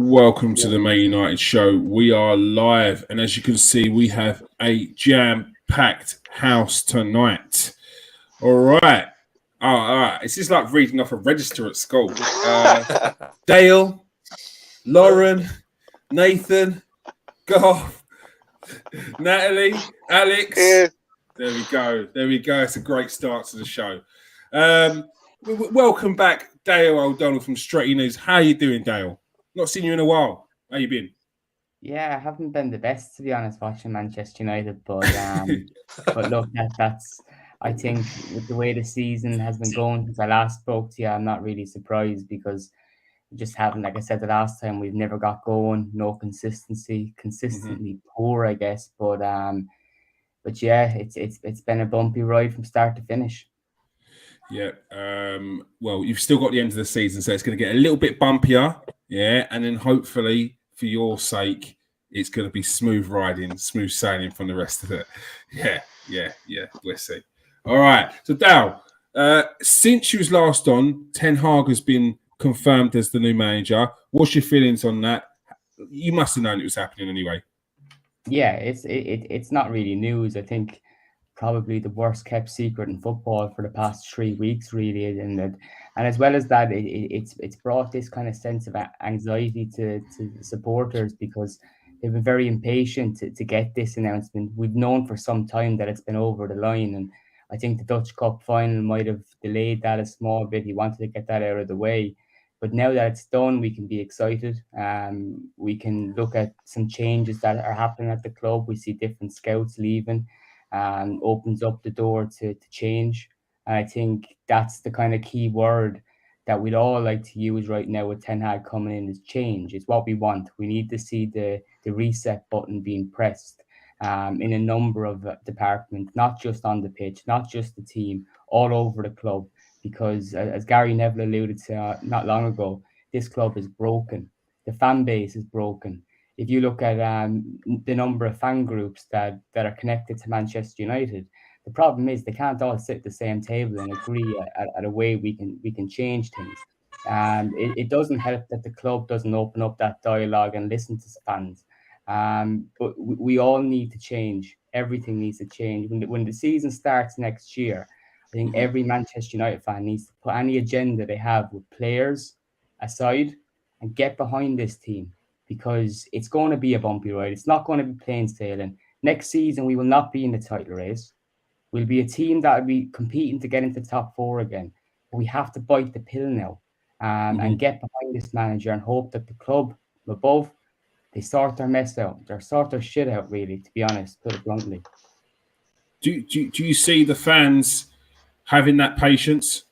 Welcome to the Man United show. We are live, and as you can see, we have a jam-packed house tonight. All right. It's just like reading off a register at school. Dale, Lauren, Nathan, Garth, Natalie, Alex. Yeah. There we go. It's a great start to the show. Welcome back, Dale O'Donnell from Straight News. How you doing, Dale? Not seen you in a while. How you been? Yeah, I haven't been the best, to be honest, watching Manchester United, but look, that's I think with the way the season has been going since I last spoke to you, I'm not really surprised because we just haven't, like I said the last time, we've never got going, no consistency, consistently poor, I guess. But yeah, it's been a bumpy ride from start to finish. Yeah. Well, you've still got the end of the season, so it's going to get a little bit bumpier. Yeah, and then hopefully, for your sake, it's going to be smooth riding, smooth sailing from the rest of it. Yeah. We'll see. All right. So, Dal, since you was last on, Ten Hag has been confirmed as the new manager. What's your feelings on that? You must have known it was happening anyway. Yeah, it's not really news. I think probably the worst kept secret in football for the past 3 weeks, really, and as well as that, it's brought this kind of sense of anxiety to the supporters because they've been very impatient to get this announcement. We've known for some time that it's been over the line, and I think the Dutch Cup final might have delayed that a small bit. He wanted to get that out of the way. But now that it's done, we can be excited. We can look at some changes that are happening at the club. We see different scouts leaving. Opens up the door to change. And I think that's the kind of key word that we'd all like to use right now with Ten Hag coming in is change. It's what we want. We need to see the reset button being pressed in a number of departments, not just on the pitch, not just the team, all over the club. Because as Gary Neville alluded to not long ago, this club is broken. The fan base is broken. If you look at the number of fan groups that are connected to Manchester United, the problem is they can't all sit at the same table and agree at a way we can change things. It doesn't help that the club doesn't open up that dialogue and listen to fans. But we all need to change. Everything needs to change. When the season starts next year, I think every Manchester United fan needs to put any agenda they have with players aside and get behind this team because it's going to be a bumpy ride. It's not going to be plain sailing. Next season, we will not be in the title race. We'll be a team that will be competing to get into the top four again. But we have to bite the pill now and get behind this manager and hope that the club above, they sort their mess out. They sort their shit out, really, to be honest, put it bluntly. Do you see the fans having that patience?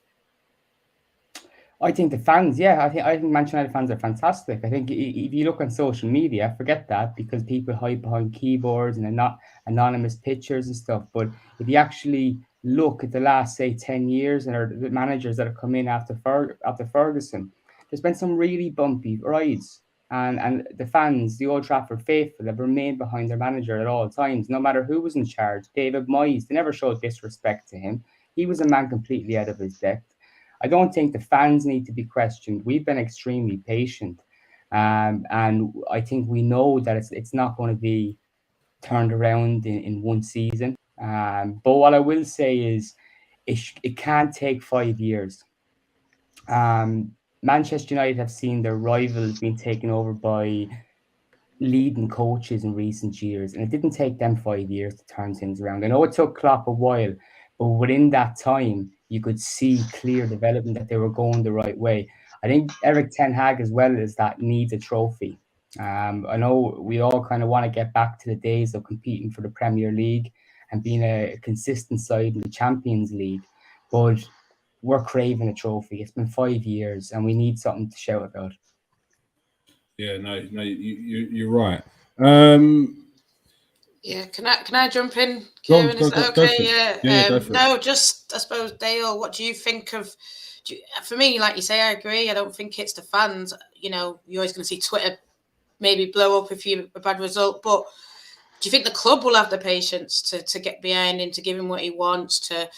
I think the fans, I think Manchester United fans are fantastic. I think if you look on social media, forget that because people hide behind keyboards and not anonymous pictures and stuff. But if you actually look at the last, say, 10 years and the managers that have come in after Ferguson, there's been some really bumpy rides. And the fans, the Old Trafford faithful, have remained behind their manager at all times, no matter who was in charge. David Moyes, they never showed disrespect to him. He was a man completely out of his depth. I don't think the fans need to be questioned. We've been extremely patient. And I think we know that it's not going to be turned around in one season. But what I will say is it can't take 5 years. Manchester United have seen their rivals being taken over by leading coaches in recent years, and it didn't take them 5 years to turn things around. I know it took Klopp a while, but within that time, you could see clear development that they were going the right way. I think Eric Ten Hag, as well as that, needs a trophy. I know we all kind of want to get back to the days of competing for the Premier League and being a consistent side in the Champions League, but we're craving a trophy. It's been 5 years, and we need something to shout about. Yeah, no, you're right. Yeah, can I jump in, Kieran? Is that okay? Yeah. No, just I suppose, Dale, what do you think of? For me, like you say, I agree. I don't think it's the fans. You know, you're always going to see Twitter maybe blow up if you a bad result. But do you think the club will have the patience to get behind him, to give him what he wants, to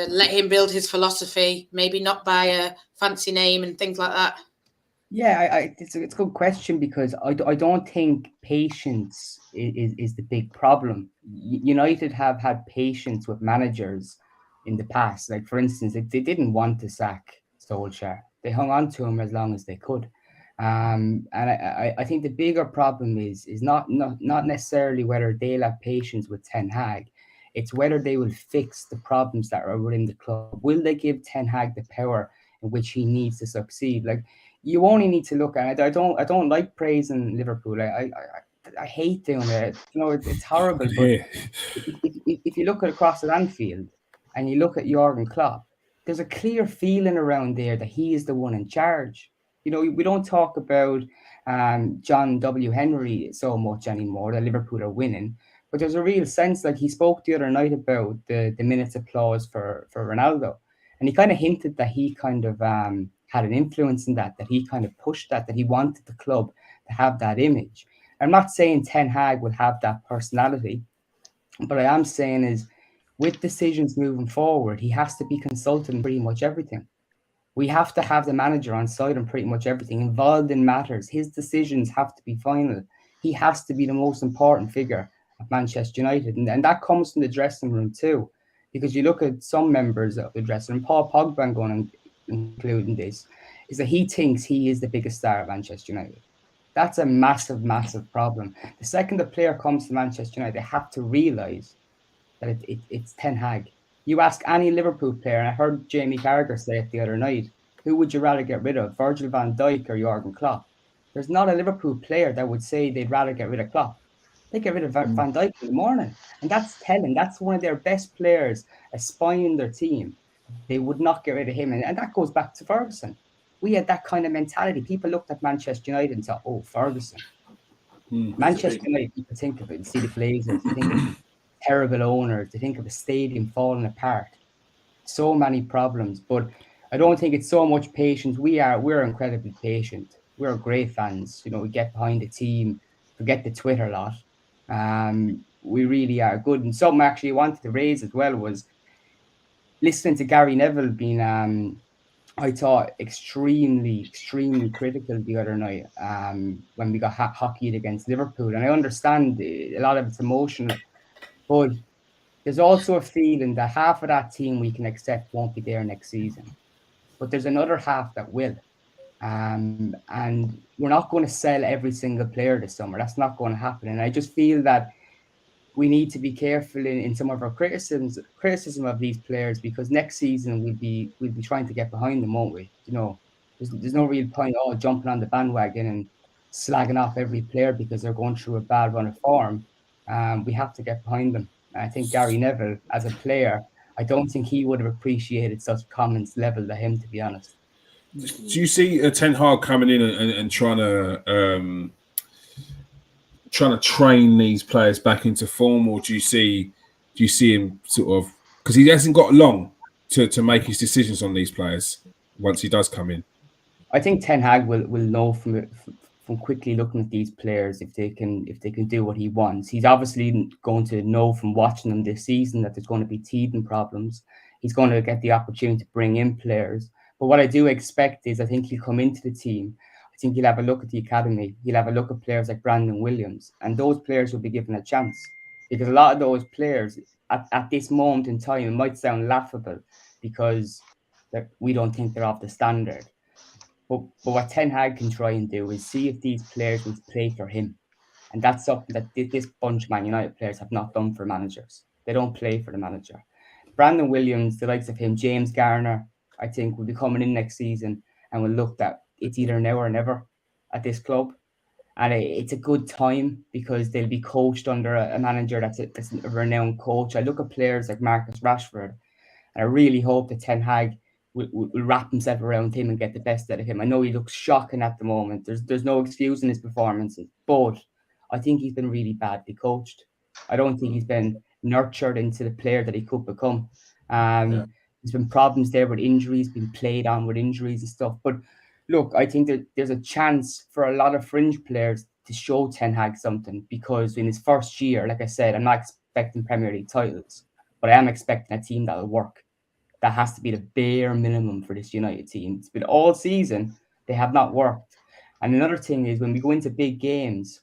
let him build his philosophy, maybe not by a fancy name and things like that? Yeah, it's a good question because I don't think patience is the big problem. United have had patience with managers in the past. Like, for instance, they didn't want to sack Solskjaer. They hung on to him as long as they could. And I think the bigger problem is not necessarily whether they'll have patience with Ten Hag. It's whether they will fix the problems that are within the club. Will they give Ten Hag the power in which he needs to succeed? Like, you only need to look at it. I don't like praising Liverpool. I hate doing it. It's horrible. Good But here. if you look at across at Anfield and you look at Jurgen Klopp, there's a clear feeling around there that he is the one in charge. We don't talk about John W. Henry so much anymore that Liverpool are winning, but there's a real sense, like he spoke the other night about the minutes applause for Ronaldo. And he kind of hinted that he kind of had an influence in that he kind of pushed that he wanted the club to have that image. I'm not saying Ten Hag will have that personality, but I am saying is with decisions moving forward, he has to be consulted in pretty much everything. We have to have the manager on side on pretty much everything, involved in matters. His decisions have to be final. He has to be the most important figure at Manchester United. And that comes from the dressing room too. Because you look at some members of the dressing room, Paul Pogba, I'm going to include in this, is that he thinks he is the biggest star at Manchester United. That's a massive, massive problem. The second the player comes to Manchester United, they have to realise that it's Ten Hag. You ask any Liverpool player, and I heard Jamie Carragher say it the other night, who would you rather get rid of, Virgil van Dijk or Jurgen Klopp? There's not a Liverpool player that would say they'd rather get rid of Klopp. They get rid of Van Dijk in the morning. And that's telling. That's one of their best players, a spine in their team. They would not get rid of him. And that goes back to Ferguson. We had that kind of mentality. People looked at Manchester United and thought, oh, Ferguson. Manchester United, people think of it, you see the Glazers, you think of terrible owners, they think of a stadium falling apart. So many problems, but I don't think it's so much patience. We're incredibly patient. We're great fans. We get behind the team, forget the Twitter lot. We really are good. And something actually I wanted to raise as well was listening to Gary Neville being I thought extremely, extremely critical the other night when we got hockeyed against Liverpool. And I understand a lot of it's emotional, but there's also a feeling that half of that team we can accept won't be there next season. But there's another half that will. And we're not going to sell every single player this summer. That's not going to happen. And I just feel that we need to be careful in some of our criticism of these players, because next season we'll be trying to get behind them, won't we? There's no real point jumping on the bandwagon and slagging off every player because they're going through a bad run of form. We have to get behind them. And I think Gary Neville, as a player, I don't think he would have appreciated such comments leveled at him, to be honest. Do you see Ten Hag coming in and trying to train these players back into form, or do you see him sort of, because he hasn't got long to make his decisions on these players once he does come in? I think Ten Hag will know from quickly looking at these players if they can do what he wants. He's obviously going to know from watching them this season that there's going to be teething problems. He's going to get the opportunity to bring in players. But what I do expect is I think he'll come into the team. I think he'll have a look at the academy. He'll have a look at players like Brandon Williams, and those players will be given a chance, because a lot of those players at this moment in time, it might sound laughable because we don't think they're of the standard. But what Ten Hag can try and do is see if these players will play for him. And that's something that this bunch of Man United players have not done for managers. They don't play for the manager. Brandon Williams, the likes of him, James Garner, I think will be coming in next season and will look that it's either now or never at this club. And it's a good time because they'll be coached under a manager that's a renowned coach. I look at players like Marcus Rashford, and I really hope that Ten Hag will wrap himself around him and get the best out of him. I know he looks shocking at the moment. There's no excuse in his performances, but I think he's been really badly coached. I don't think he's been nurtured into the player that he could become. There's been problems there with injuries, been played on with injuries and stuff. But look, I think that there's a chance for a lot of fringe players to show Ten Hag something, because in his first year, like I said, I'm not expecting Premier League titles, but I am expecting a team that will work. That has to be the bare minimum for this United team. It's been all season, they have not worked. And another thing is when we go into big games,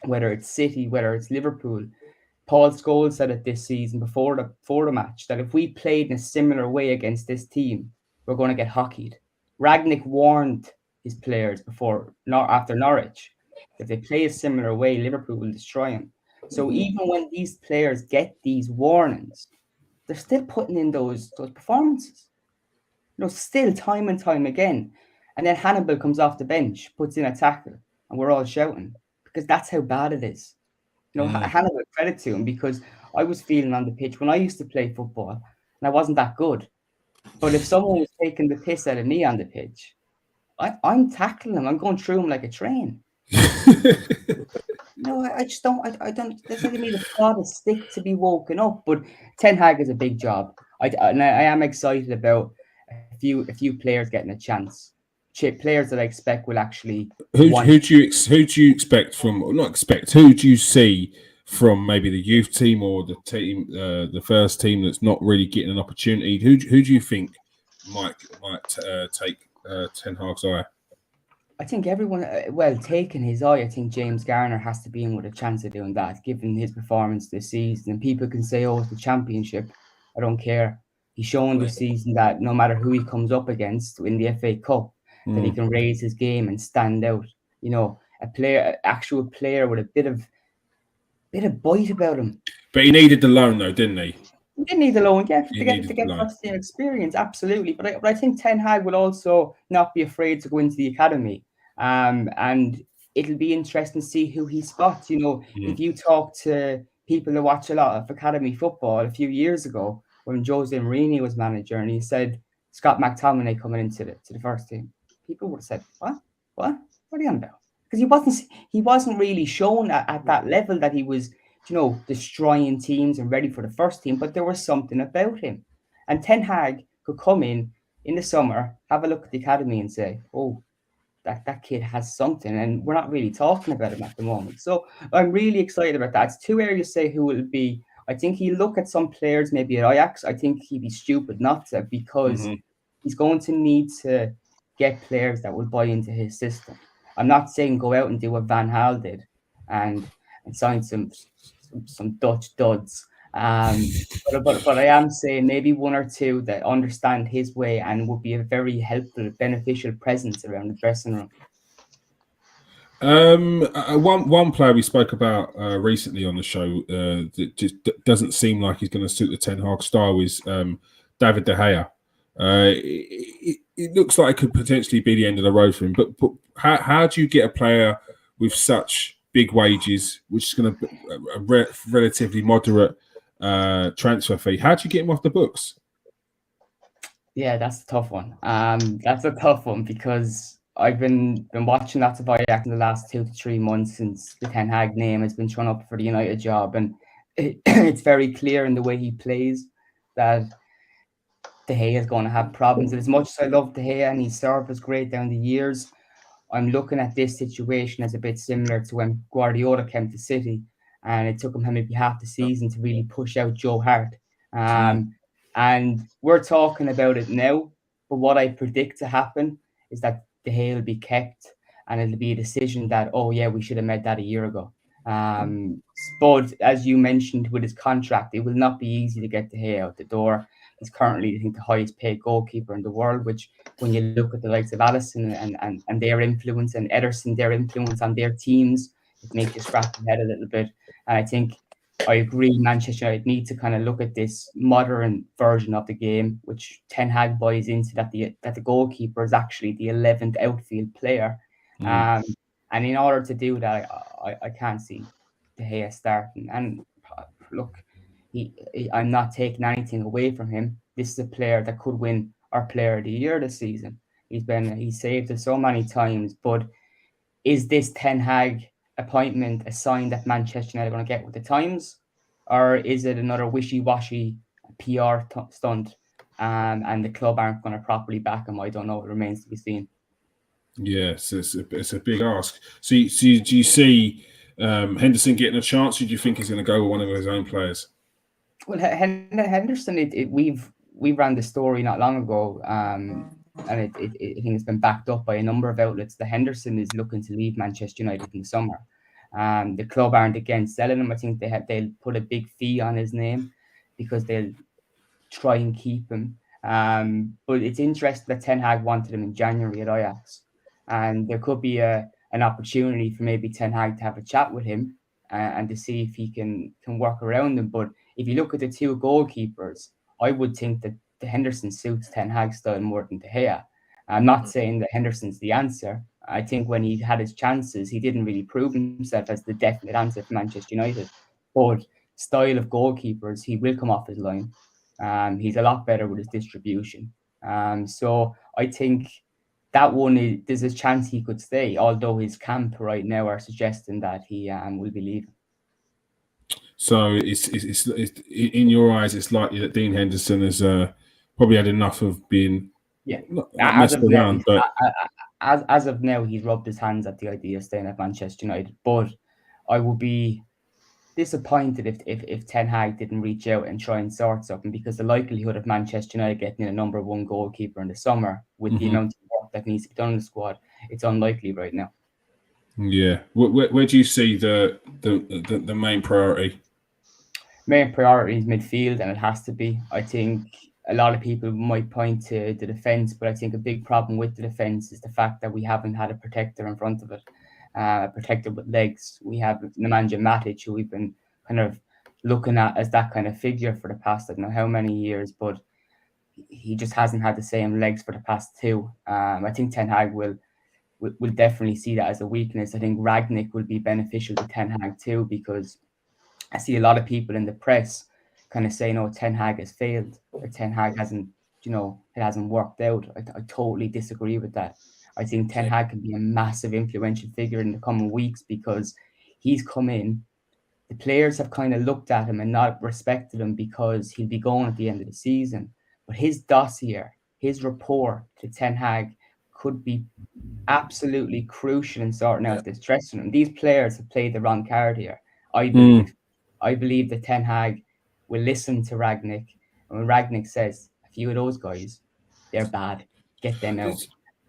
whether it's City, whether it's Liverpool, Paul Scholes said it this season before the match that if we played in a similar way against this team, we're going to get hockeyed. Ragnick warned his players after Norwich, if they play a similar way, Liverpool will destroy them. So even when these players get these warnings, they're still putting in those performances. Still time and time again. And then Hannibal comes off the bench, puts in a tackle, and we're all shouting because that's how bad it is. Hannibal, credit to him, because I was feeling on the pitch when I used to play football and I wasn't that good. But if someone was taking the piss out of me on the pitch, I'm tackling him. I'm going through him like a train. I just don't. I don't. There's not even the thought of stick to be woken up. But Ten Hag is a big job. I am excited about a few players getting a chance. Players that I expect will actually. Who do you expect from? Or not expect. Who do you see from maybe the youth team or the team, the first team that's not really getting an opportunity? Who do you think might take Ten Hag's eye? I think everyone, taking his eye, I think James Garner has to be in with a chance of doing that, given his performance this season. And people can say, oh, it's the championship. I don't care. He's shown this season that no matter who he comes up against in the FA Cup, that he can raise his game and stand out. Actual player with a bit of bite about him. But he needed the loan, though, didn't he? He didn't need the loan, to get first team experience, absolutely. But I think Ten Hag will also not be afraid to go into the academy. And it'll be interesting to see who he spots. If you talk to people that watch a lot of academy football a few years ago, when Jose Mourinho was manager, and he said Scott McTominay coming into the first team, people would have said, "What are you on about?" Because he wasn't really shown at that level that he was, destroying teams and ready for the first team. But there was something about him, and Ten Hag could come in the summer, have a look at the academy, and say, "Oh, that kid has something," and we're not really talking about him at the moment. So I'm really excited about that. It's too early to say who it will be. I think he'll look at some players maybe at Ajax. I think he'd be stupid not to, because he's going to need to get players that will buy into his system. I'm not saying go out and do what Van Gaal did and sign some Dutch duds. But I am saying maybe one or two that understand his way and would be a very helpful, beneficial presence around the dressing room. One player we spoke about recently on the show that just doesn't seem like he's going to suit the Ten Hag style is David De Gea. It looks like it could potentially be the end of the road for him. But how do you get a player with such big wages, which is going to be a relatively moderate transfer fee? How do you get him off the books? Yeah, that's a tough one. That's a tough one, because I've been watching lots of Ajax in the last 2 to 3 months since the Ten Hag name has been thrown up for the United job, and it's very clear in the way he plays that De Gea is going to have problems. And as much as I love De Gea and his serve was great down the years, I'm looking at this situation as a bit similar to when Guardiola came to City, and it took him maybe half the season to really push out Joe Hart. And we're talking about it now, but what I predict to happen is that De Gea will be kept, and it'll be a decision that, oh yeah, we should have made that a year ago. But as you mentioned with his contract, it will not be easy to get De Gea out the door. He's currently, I think, the highest paid goalkeeper in the world, which when you look at the likes of Alisson and their influence, and Ederson, their influence on their teams, it makes you scratch your head a little bit. And I think I agree, Manchester United need to kind of look at this modern version of the game, which Ten Hag buys into, that the goalkeeper is actually the 11th outfield player. And in order to do that, I can't see De Gea starting. And look, I'm not taking anything away from him. This is a player that could win our Player of the Year this season. He's saved us so many times. But is this Ten Hag appointment a sign that Manchester United are going to get with the times, or is it another wishy-washy PR stunt, and the club aren't going to properly back him? I don't know. It remains to be seen. Yes, it's a big ask. So do you see Henderson getting a chance, or do you think he's going to go with one of his own players? Well, Henderson, we ran the story not long ago. and I think it's been backed up by a number of outlets. The Henderson is looking to leave Manchester United in the summer. The club aren't against selling him. I think they'll put a big fee on his name because they'll try and keep him. But it's interesting that Ten Hag wanted him in January at Ajax, and there could be an opportunity for maybe Ten Hag to have a chat with him and to see if he can work around him. But if you look at the two goalkeepers, I would think that the Henderson suits Ten Hag's style more than De Gea. I'm not saying that Henderson's the answer. I think when he had his chances, he didn't really prove himself as the definite answer for Manchester United. But style of goalkeepers, he will come off his line. He's a lot better with his distribution. So I think that one there's a chance he could stay, although his camp right now are suggesting that he will be leaving. So it's in your eyes, it's likely that Dean Henderson has probably had enough of being not messed around. But as of now, he's rubbed his hands at the idea of staying at Manchester United. But I would be disappointed if Ten Hag didn't reach out and try and sort something, because the likelihood of Manchester United getting a number one goalkeeper in the summer with the amount of work that needs to be done in the squad, it's unlikely right now. Yeah, where do you see the main priority? Main priority is midfield, and it has to be. I think a lot of people might point to the defence, but I think a big problem with the defence is the fact that we haven't had a protector in front of it. Protected with legs. We have Nemanja Matic, who we've been kind of looking at as that kind of figure for the past, I don't know how many years, but he just hasn't had the same legs for the past two. I think Ten Hag will definitely see that as a weakness. I think Rangnick will be beneficial to Ten Hag too, because I see a lot of people in the press kind of saying, "Oh, Ten Hag has failed, or Ten Hag hasn't, it hasn't worked out." I totally disagree with that. I think Ten Hag can be a massive influential figure in the coming weeks, because he's come in. The players have kind of looked at him and not respected him because he'll be going at the end of the season. But his dossier, his rapport to Ten Hag could be absolutely crucial in sorting out this dressing room. These players have played the wrong card here, I believe. I believe that Ten Hag will listen to Rangnick. And when Rangnick says, a few of those guys, they're bad, get them out.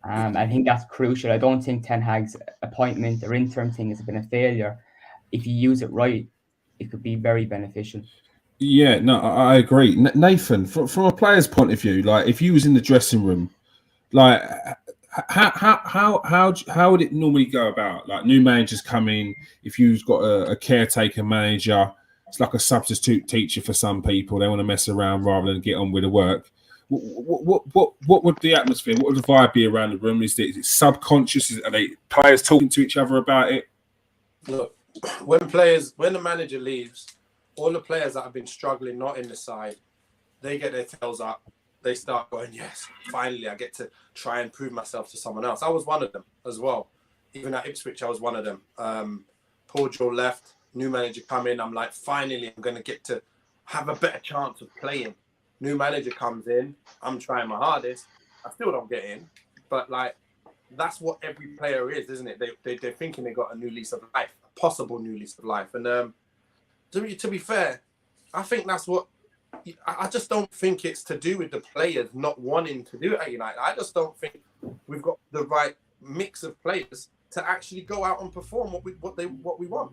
I think that's crucial. I don't think Ten Hag's appointment or interim thing has been a failure. If you use it right, it could be very beneficial. Yeah, no, I agree. Nathan, from a player's point of view, like if you was in the dressing room, like how would it normally go about? Like new managers come in, if you've got a caretaker manager, it's like a substitute teacher for some people. They want to mess around rather than get on with the work. What would the atmosphere, what would the vibe be around the room? Is it subconscious? Are they players talking to each other about it? Look, when the manager leaves, all the players that have been struggling, not in the side, they get their tails up. They start going, yes, finally I get to try and prove myself to someone else. I was one of them as well. Even at Ipswich, I was one of them. Paul Joe left, new manager come in. I'm like, finally, I'm going to get to have a better chance of playing. New manager comes in. I'm trying my hardest. I still don't get in. But, like, that's what every player is, isn't it? They're thinking they got a new lease of life, a possible new lease of life. And to be fair, I think that's what... I just don't think it's to do with the players not wanting to do it at United. I just don't think we've got the right mix of players to actually go out and perform what we want.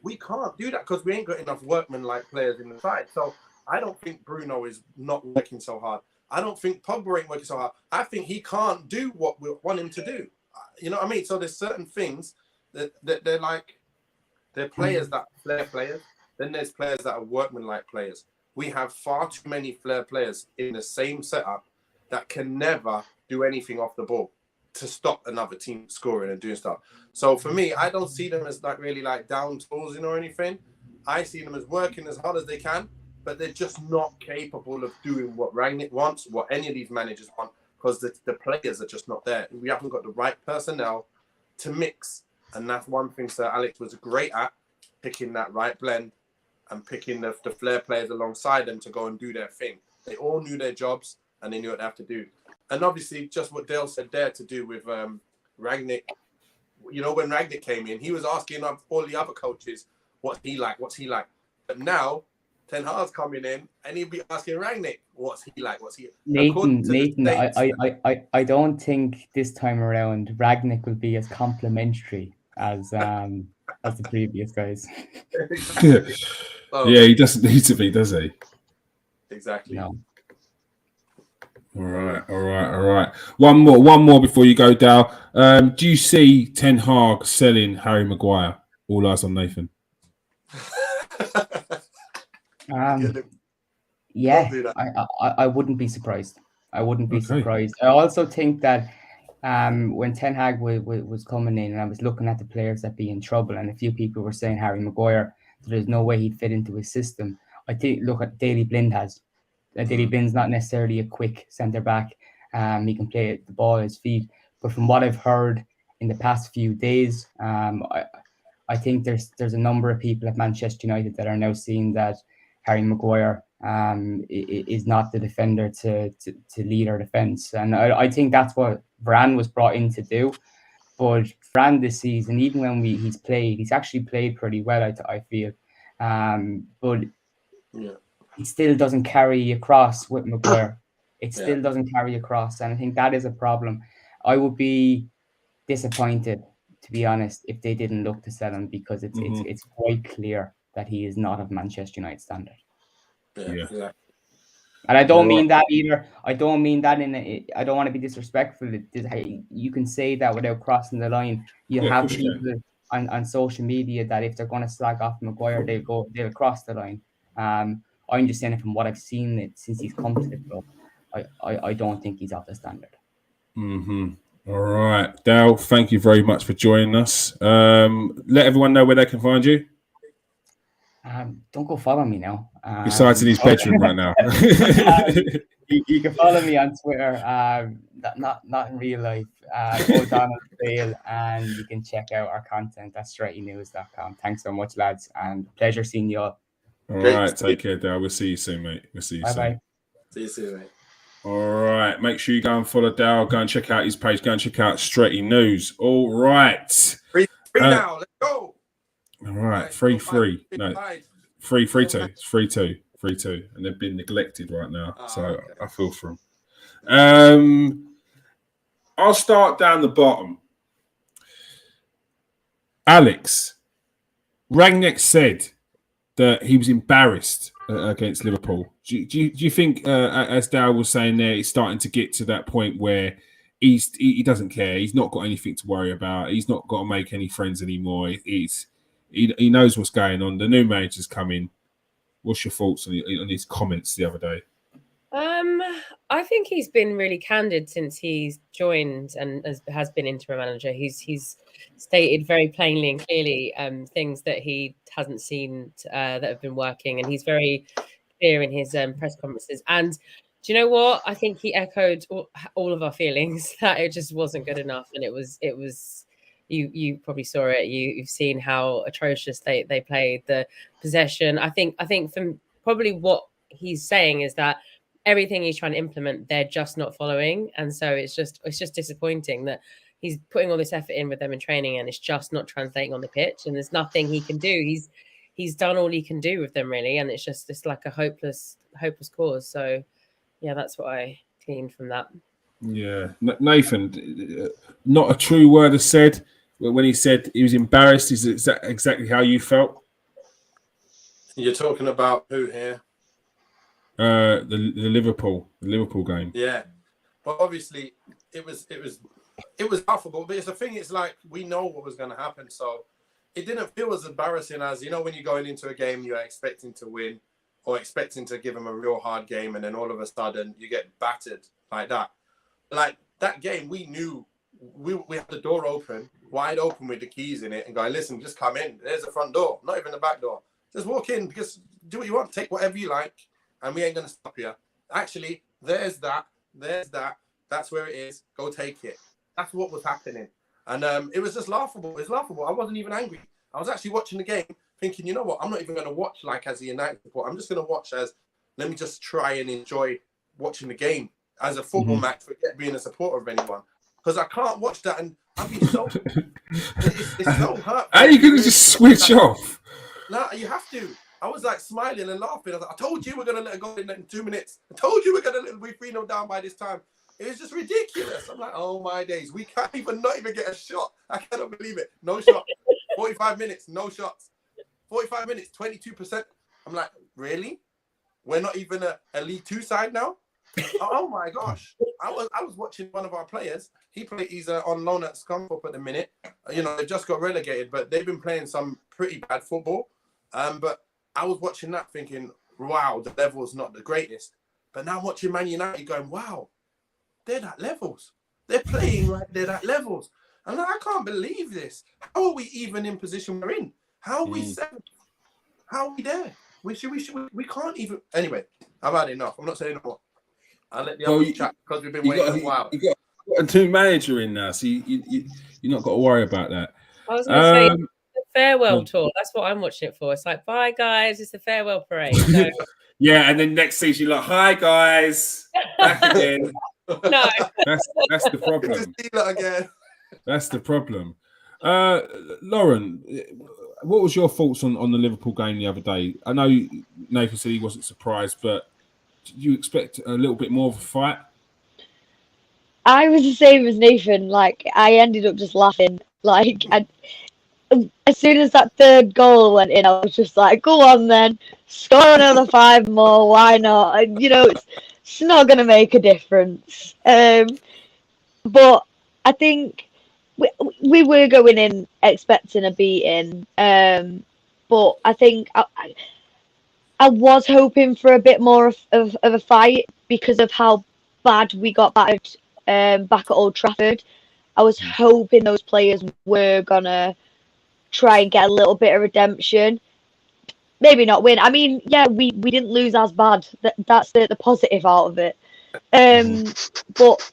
We can't do that because we ain't got enough workman-like players in the side. So I don't think Bruno is not working so hard. I don't think Pogba ain't working so hard. I think he can't do what we want him to do. You know what I mean? So there's certain things that they're like, they're players that are flair players. Then there's players that are workman-like players. We have far too many flair players in the same setup that can never do anything off the ball to stop another team scoring and doing stuff. So for me, I don't see them as like really like down tools or anything. I see them as working as hard as they can, but they're just not capable of doing what Rangnick wants, what any of these managers want, because the players are just not there. We haven't got the right personnel to mix. And that's one thing Sir Alex was great at, picking that right blend and picking the flair players alongside them to go and do their thing. They all knew their jobs and they knew what they have to do. And obviously, just what Dale said there to do with Rangnick. You know, when Rangnick came in, he was asking all the other coaches what's he like. But now Ten Hag's coming in, and he'll be asking Rangnick, what's he like? What's he? Nathan, I don't think this time around Ragnick will be as complimentary as the previous guys. Yeah, he doesn't need to be, does he? Exactly. No. All right. One more before you go, Dal. Do you see Ten Hag selling Harry Maguire? All eyes on Nathan. Yeah, I wouldn't be surprised. I wouldn't be surprised. I also think that when Ten Hag was coming in, and I was looking at the players that be in trouble, and a few people were saying Harry Maguire, there's no way he'd fit into his system. I think look at Daley Blind has. Daley Blind's not necessarily a quick centre back. He can play the ball at his feet, but from what I've heard in the past few days, I think there's a number of people at Manchester United that are now seeing that Harry Maguire is not the defender to lead our defence. And I think that's what Varane was brought in to do. But Varane this season, even when he's actually played pretty well, I feel. But it still doesn't carry across with Maguire. It still doesn't carry across. And I think that is a problem. I would be disappointed, to be honest, if they didn't look to sell him, because it's quite clear that he is not of Manchester United standard. Yeah. And I don't mean that either. I don't mean that I don't want to be disrespectful. You can say that without crossing the line. You have people on social media that if they're going to slag off Maguire, they'll cross the line. I'm just saying it from what I've seen since he's come to the club. I don't think he's of the standard. All right, Dal, thank you very much for joining us. Let everyone know where they can find you. Don't go follow me now. Besides in his bedroom right now. You can follow me on Twitter, not in real life, O'Donnell Bale, and you can check out our content at strettynews.com. Thanks so much, lads, and pleasure seeing you all. All right, take care, Dal. We'll see you soon, mate. We'll see you soon. Bye. See you soon, mate. All right, make sure you go and follow Dal. Go and check out his page. Go and check out Stretty News. All right. Free now. Let's go. All right, free. No, free two. It's free two. And they've been neglected right now. Okay. I feel for them. I'll start down the bottom. Alex, Rangnick said that he was embarrassed against Liverpool. Do you think, as Dal was saying there, he's starting to get to that point where he doesn't care. He's not got anything to worry about. He's not got to make any friends anymore. He knows what's going on. The new manager's coming. What's your thoughts on his comments the other day? I think he's been really candid since he's joined and has been interim manager. He's stated very plainly and clearly things that he hasn't seen that have been working, and he's very clear in his press conferences. And do you know what? I think he echoed all of our feelings that it just wasn't good enough, and it was. You probably saw it. You've seen how atrocious they played, the possession. I think from probably what he's saying is that everything he's trying to implement, they're just not following, and so it's just disappointing that he's putting all this effort in with them in training, and it's just not translating on the pitch. And there's nothing he can do. He's done all he can do with them, really, and it's like a hopeless cause. So yeah, that's what I gleaned from that. Yeah, Nathan, not a true word is said. When he said he was embarrassed, is that exactly how you felt? You're talking about who here? The Liverpool game. Yeah, but obviously it was laughable. But it's the thing. It's like we know what was going to happen, so it didn't feel as embarrassing as when you're going into a game you're expecting to win or expecting to give them a real hard game, and then all of a sudden you get battered like that. Like that game, we knew we had the door wide open with the keys in it, and go, listen, just come in. There's the front door, not even the back door. Just walk in, because do what you want, take whatever you like, and we ain't gonna stop you. Actually, there's that. That's where it is. Go take it. That's what was happening, and it was just laughable. It was laughable. I wasn't even angry. I was actually watching the game, thinking, you know what? I'm not even gonna watch like as a United supporter. I'm just gonna watch as let me just try and enjoy watching the game. As a football match, forget being a supporter of anyone, because I can't watch that and I'd be so. it's so hurtful. How are you gonna just switch off? No, you have to. I was like smiling and laughing. I was like, I told you we're going to let it go in 2 minutes. I told you we're going to be 3-0 down by this time. It was just ridiculous. I'm like, oh my days. We can't not even get a shot. I cannot believe it. No shot. 45 minutes, no shots. 45 minutes, 22%. I'm like, really? We're not even a League Two side now? Oh my gosh. I was watching one of our players. He's on loan at Scunthorpe at the minute. You know, they just got relegated, but they've been playing some pretty bad football. But I was watching that thinking, wow, the level's not the greatest. But now I'm watching Man United going, wow, they're at levels. They're playing like they're at levels. I'm like, I can't believe this. How are we even in position we're in? How are we seventh? How are we there? We can't even. Anyway, I've had enough. I'm not saying no more. I'll let the others chat because we've been waiting a while. You got a new manager in now, so you're not got to worry about that. I was going to say the farewell tour. That's what I'm watching it for. It's like, bye guys, it's the farewell parade. So. Yeah, and then next season you're like, hi guys, back again. No, that's the problem. Again. That's the problem. Lauren, what was your thoughts on the Liverpool game the other day? I know Nathan said he wasn't surprised, but did you expect a little bit more of a fight? I was the same as Nathan. Like, I ended up just laughing. Like, as soon as that third goal went in, I was just like, go on then, score another 5 more, why not? And, you know, it's not going to make a difference. But I think we were going in expecting a beating. But I think I was hoping for a bit more of a fight because of how bad we got battered back at Old Trafford. I was hoping those players were going to try and get a little bit of redemption. Maybe not win. I mean, yeah, we didn't lose as bad. That's the positive out of it. But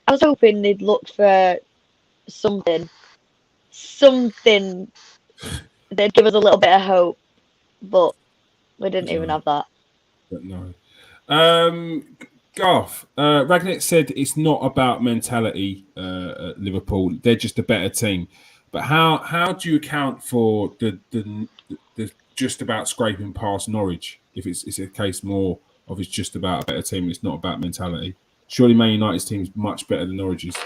I was hoping they'd look for something that'd give us a little bit of hope. But we didn't even have that. But no. Garth, Rangnick said it's not about mentality at Liverpool. They're just a better team. But how do you account for the just about scraping past Norwich if it's a case more of it's just about a better team, it's not about mentality? Surely Man United's team is much better than Norwich's.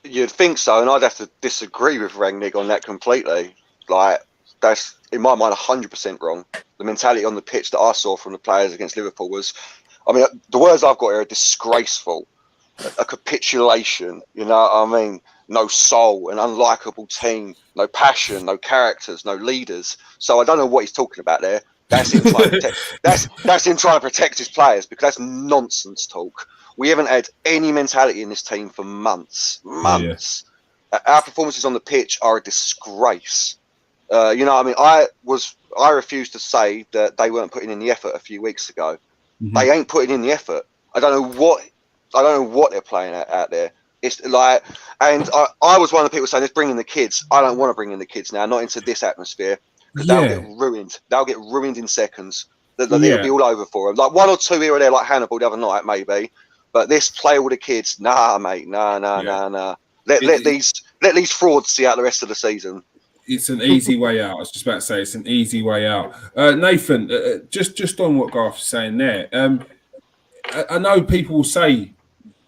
You'd think so, and I'd have to disagree with Rangnick on that completely. Like, that's, in my mind, 100% wrong. The mentality on the pitch that I saw from the players against Liverpool was, I mean, the words I've got here are disgraceful, a capitulation, you know what I mean? No soul, an unlikable team, no passion, no characters, no leaders. So I don't know what he's talking about there. That's him trying to protect. That's him trying to protect his players, because that's nonsense talk. We haven't had any mentality in this team for months. Yeah. Our performances on the pitch are a disgrace. You know, I mean, I refused to say that they weren't putting in the effort a few weeks ago. Mm-hmm. They ain't putting in the effort. I don't know what they're playing out there. It's like, and I was one of the people saying, let's bring in the kids. I don't want to bring in the kids now, not into this atmosphere, because they'll get ruined. They'll get ruined in seconds. It'll be all over for them. Like 1 or 2 here or there, like Hannibal the other night, maybe. But this play all the kids, nah, mate, nah. Let these frauds see out the rest of the season. It's an easy way out. I was just about to say it's an easy way out. Nathan, just on what Garth was saying there. I know people will say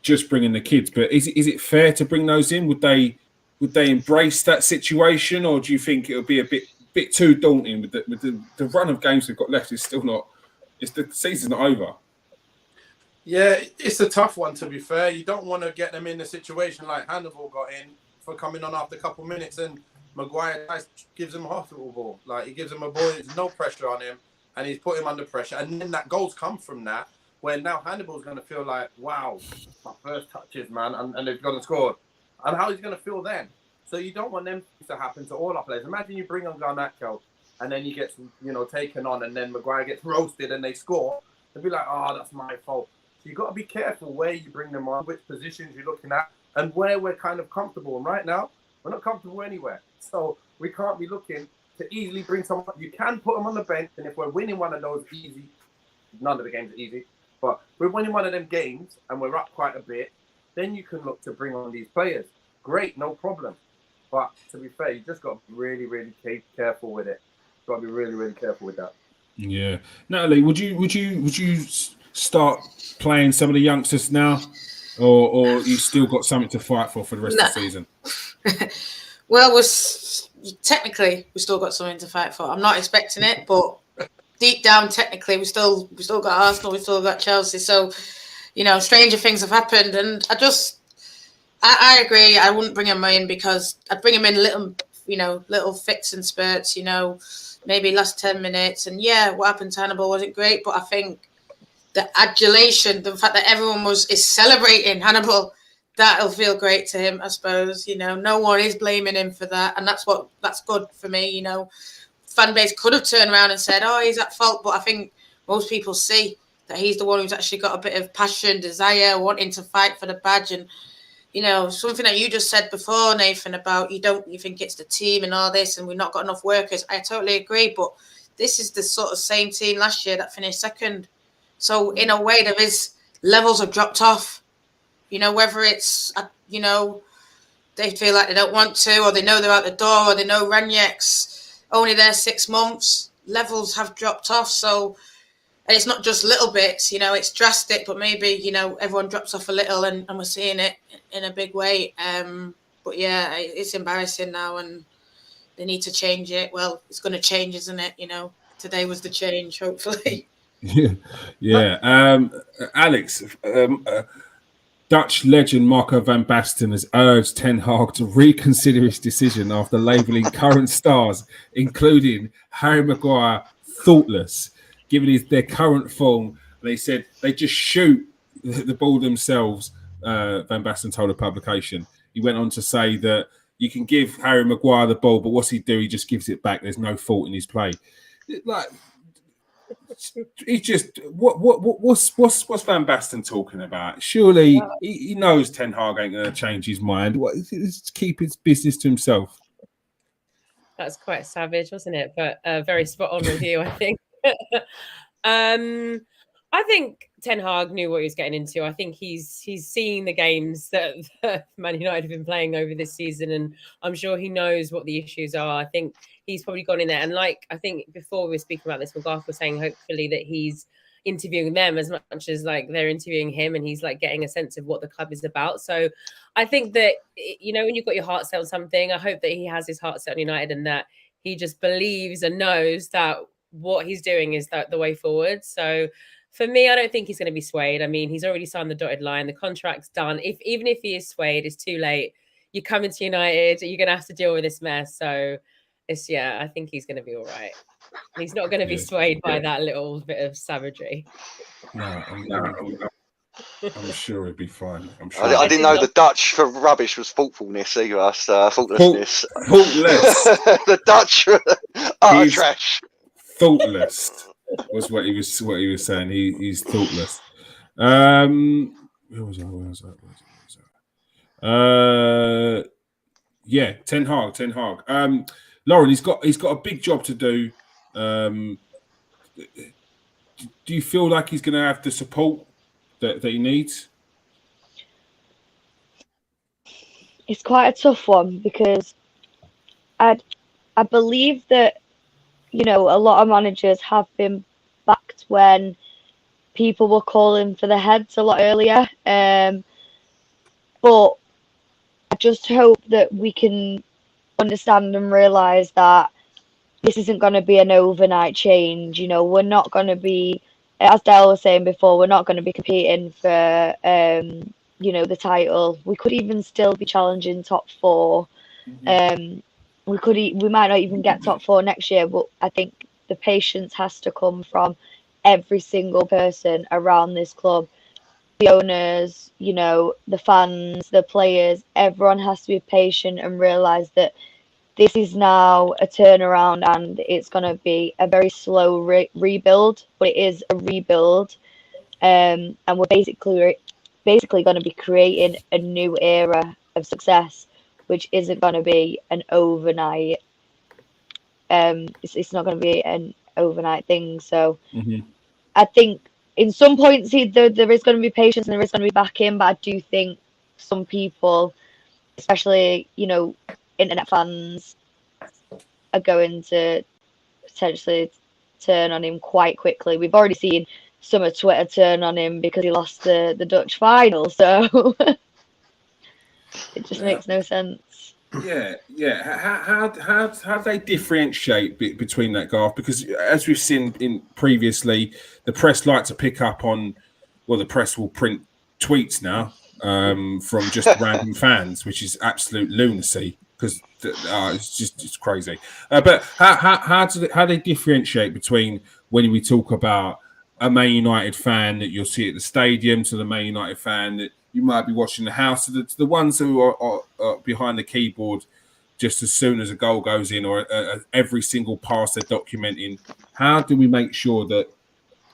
just bring in the kids, but is it fair to bring those in? Would they embrace that situation, or do you think it'll be a bit too daunting with the run of games we've got left? Is still not. The season's not over. Yeah, it's a tough one, to be fair. You don't want to get them in a situation like Hannibal got in for coming on after a couple of minutes, and Maguire gives him a hospital ball. Like, he gives him a ball, there's no pressure on him, and he's put him under pressure. And then that goals come from that, where now Hannibal's going to feel like, wow, my first touches, man, and they've gone and scored. And how he's going to feel then? So you don't want them to happen to all our players. Imagine you bring on Garnacho, and then he gets, taken on, and then Maguire gets roasted and they score. They'll be like, oh, that's my fault. So you've got to be careful where you bring them on, which positions you're looking at, and where we're kind of comfortable. And right now, we're not comfortable anywhere. So we can't be looking to easily bring someone. You can put them on the bench, and if we're winning one of those easy, none of the games are easy, but we're winning one of them games and we're up quite a bit, then you can look to bring on these players. Great, no problem. But to be fair, you just got to be really, really careful with it. Got to be really, really careful with that. Yeah, Natalie, would you start playing some of the youngsters now, or you still got something to fight for the rest of the season? Well, technically we still got something to fight for. I'm not expecting it, but deep down, technically, we still got Arsenal, we still got Chelsea. So, stranger things have happened, and I agree. I wouldn't bring him in because I'd bring him in little fits and spurts. Maybe last 10 minutes. And yeah, what happened to Hannibal wasn't great, but I think the adulation, the fact that everyone is celebrating Hannibal, that'll feel great to him, I suppose. No one is blaming him for that, and that's good for me. Fan base could have turned around and said, "Oh, he's at fault," but I think most people see that he's the one who's actually got a bit of passion, desire, wanting to fight for the badge. And something that you just said before, Nathan, about you think it's the team and all this, and we've not got enough workers. I totally agree, but this is the sort of same team last year that finished second. So in a way, levels have dropped off. Whether it's they feel like they don't want to, or they know they're out the door, or they know Rangnick's only there 6 months. Levels have dropped off. So, and it's not just little bits. It's drastic, but maybe everyone drops off a little, and we're seeing it in a big way. But yeah, it's embarrassing now, and they need to change it. Well, it's going to change, isn't it? Today was the change, hopefully. Yeah. Alex, Dutch legend Marco van Basten has urged Ten Hag to reconsider his decision after labelling current stars, including Harry Maguire, thoughtless, given their current form. They said they just shoot the ball themselves, Van Basten told a publication. He went on to say that you can give Harry Maguire the ball, but what's he do? He just gives it back. There's no fault in his play. He's just what's Van Basten talking about? Surely he knows Ten Hag ain't going to change his mind. He's keep his business to himself. That's quite savage, wasn't it? But very spot on with you, I think. I think Ten Hag knew what he was getting into. I think he's seen the games that Man United have been playing over this season, and I'm sure he knows what the issues are. I think he's probably gone in there, and I think before we were speaking about this, McGrath was saying hopefully that he's interviewing them as much as they're interviewing him, and he's getting a sense of what the club is about. So I think that when you've got your heart set on something, I hope that he has his heart set on United, and that he just believes and knows that what he's doing is the way forward. So for me, I don't think he's going to be swayed. I mean, he's already signed the dotted line. The contract's done. Even if he is swayed, it's too late. You come into United, you're going to have to deal with this mess. So I think he's going to be all right. He's not going to be swayed by that little bit of savagery. No, I'm sure he'll be fine. I didn't know the Dutch for rubbish was thoughtfulness either. Thoughtlessness. Thoughtless. The Dutch are trash. Thoughtless was what he was saying. He's thoughtless. Where was I? Yeah, Ten Hag. Lauren, he's got a big job to do. Do you feel like he's going to have the support that he needs? It's quite a tough one because I believe that a lot of managers have been backed when people were calling for the heads a lot earlier. But I just hope that we can understand and realise that this isn't going to be an overnight change. We're not going to be, as Dale was saying before, we're not going to be competing for, the title. We could even still be challenging top four. We might not even get top four next year, but I think the patience has to come from every single person around this club. The owners, the fans, the players, everyone has to be patient and realise that this is now a turnaround, and it's going to be a very slow rebuild, but it is a rebuild. And we're basically going to be creating a new era of success, which isn't going to be an overnight. It's not going to be an overnight thing. So I think in some points there is going to be patience and there is going to be backing, but I do think some people, especially internet fans, are going to potentially turn on him quite quickly. We've already seen some of Twitter turn on him because he lost the Dutch final, so it just makes no sense. Yeah. How do they differentiate between that, Garth? Because as we've seen in previously, the press like to pick up on. Well, the press will print tweets now from just random fans, which is absolute lunacy because it's crazy. But how do they differentiate between when we talk about a Man United fan that you'll see at the stadium to the Man United fan that you might be watching the house to the ones who are behind the keyboard just as soon as a goal goes in or every single pass they're documenting? How do we make sure that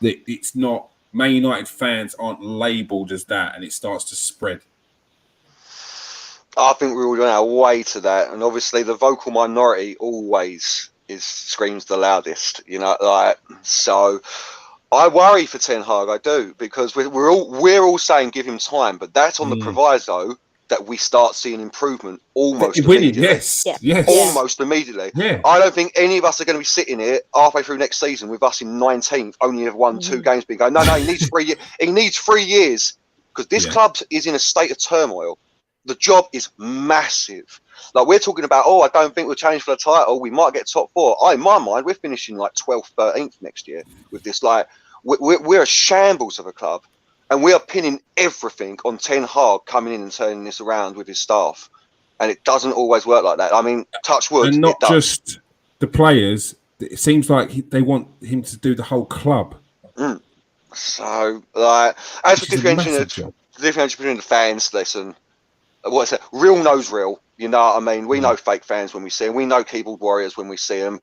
it's not Man United fans aren't labelled as that and it starts to spread? I think we're all on our way to that, and obviously the vocal minority always screams the loudest, so I worry for Ten Hag, I do, because we're all saying give him time, but that's on the proviso that we start seeing improvement almost immediately. Yes. Almost immediately. Yeah. I don't think any of us are going to be sitting here halfway through next season with us in 19th, only have won 2 games, being going, no, he needs 3 years. He needs 3 years because this club is in a state of turmoil. The job is massive. Like we're talking about, I don't think we'll challenge for the title. We might get top 4. In my mind, we're finishing like 12th, 13th next year with this. Like we're a shambles of a club. And we are pinning everything on Ten Hag coming in and turning this around with his staff. And it doesn't always work like that. I mean, touch wood. And not just the players. It seems like they want him to do the whole club. So, as for differentiating between the fans, listen, what's it? Real knows real. You know what I mean? We know fake fans when we see them. We know keyboard warriors when we see them.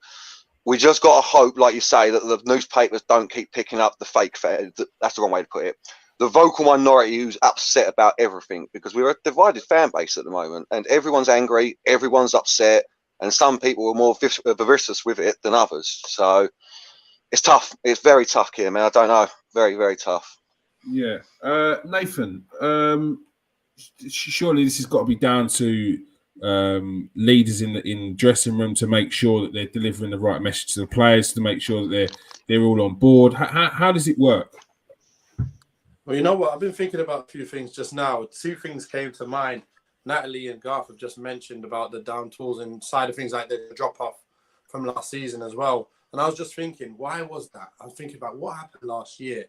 We just got to hope, like you say, that the newspapers don't keep picking up the fake fans. That's the wrong way to put it. The vocal minority who's upset about everything, because we're a divided fan base at the moment and everyone's angry, everyone's upset, and some people are more vociferous with it than others. So it's tough. It's very tough here, man. I don't know. Very, very tough. Yeah. Nathan, surely this has got to be down to leaders in the dressing room to make sure that they're delivering the right message to the players, to make sure that they're all on board. How does it work? Well, you know what? I've been thinking about a few things just now. 2 things came to mind. Natalie and Garth have just mentioned about the down tools and side of things like the drop-off from last season as well. And I was just thinking, why was that? I was thinking about what happened last year.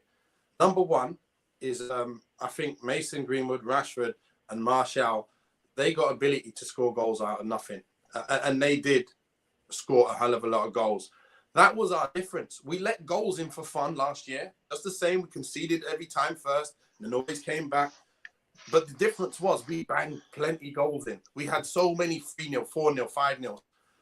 Number one is I think Mason, Greenwood, Rashford and Martial, they got ability to score goals out of nothing. And they did score a hell of a lot of goals. That was our difference. We let goals in for fun last year. That's the same. We conceded every time first and then always came back. But the difference was we banged plenty goals in. We had so many 3-0, 4-0, 5-0.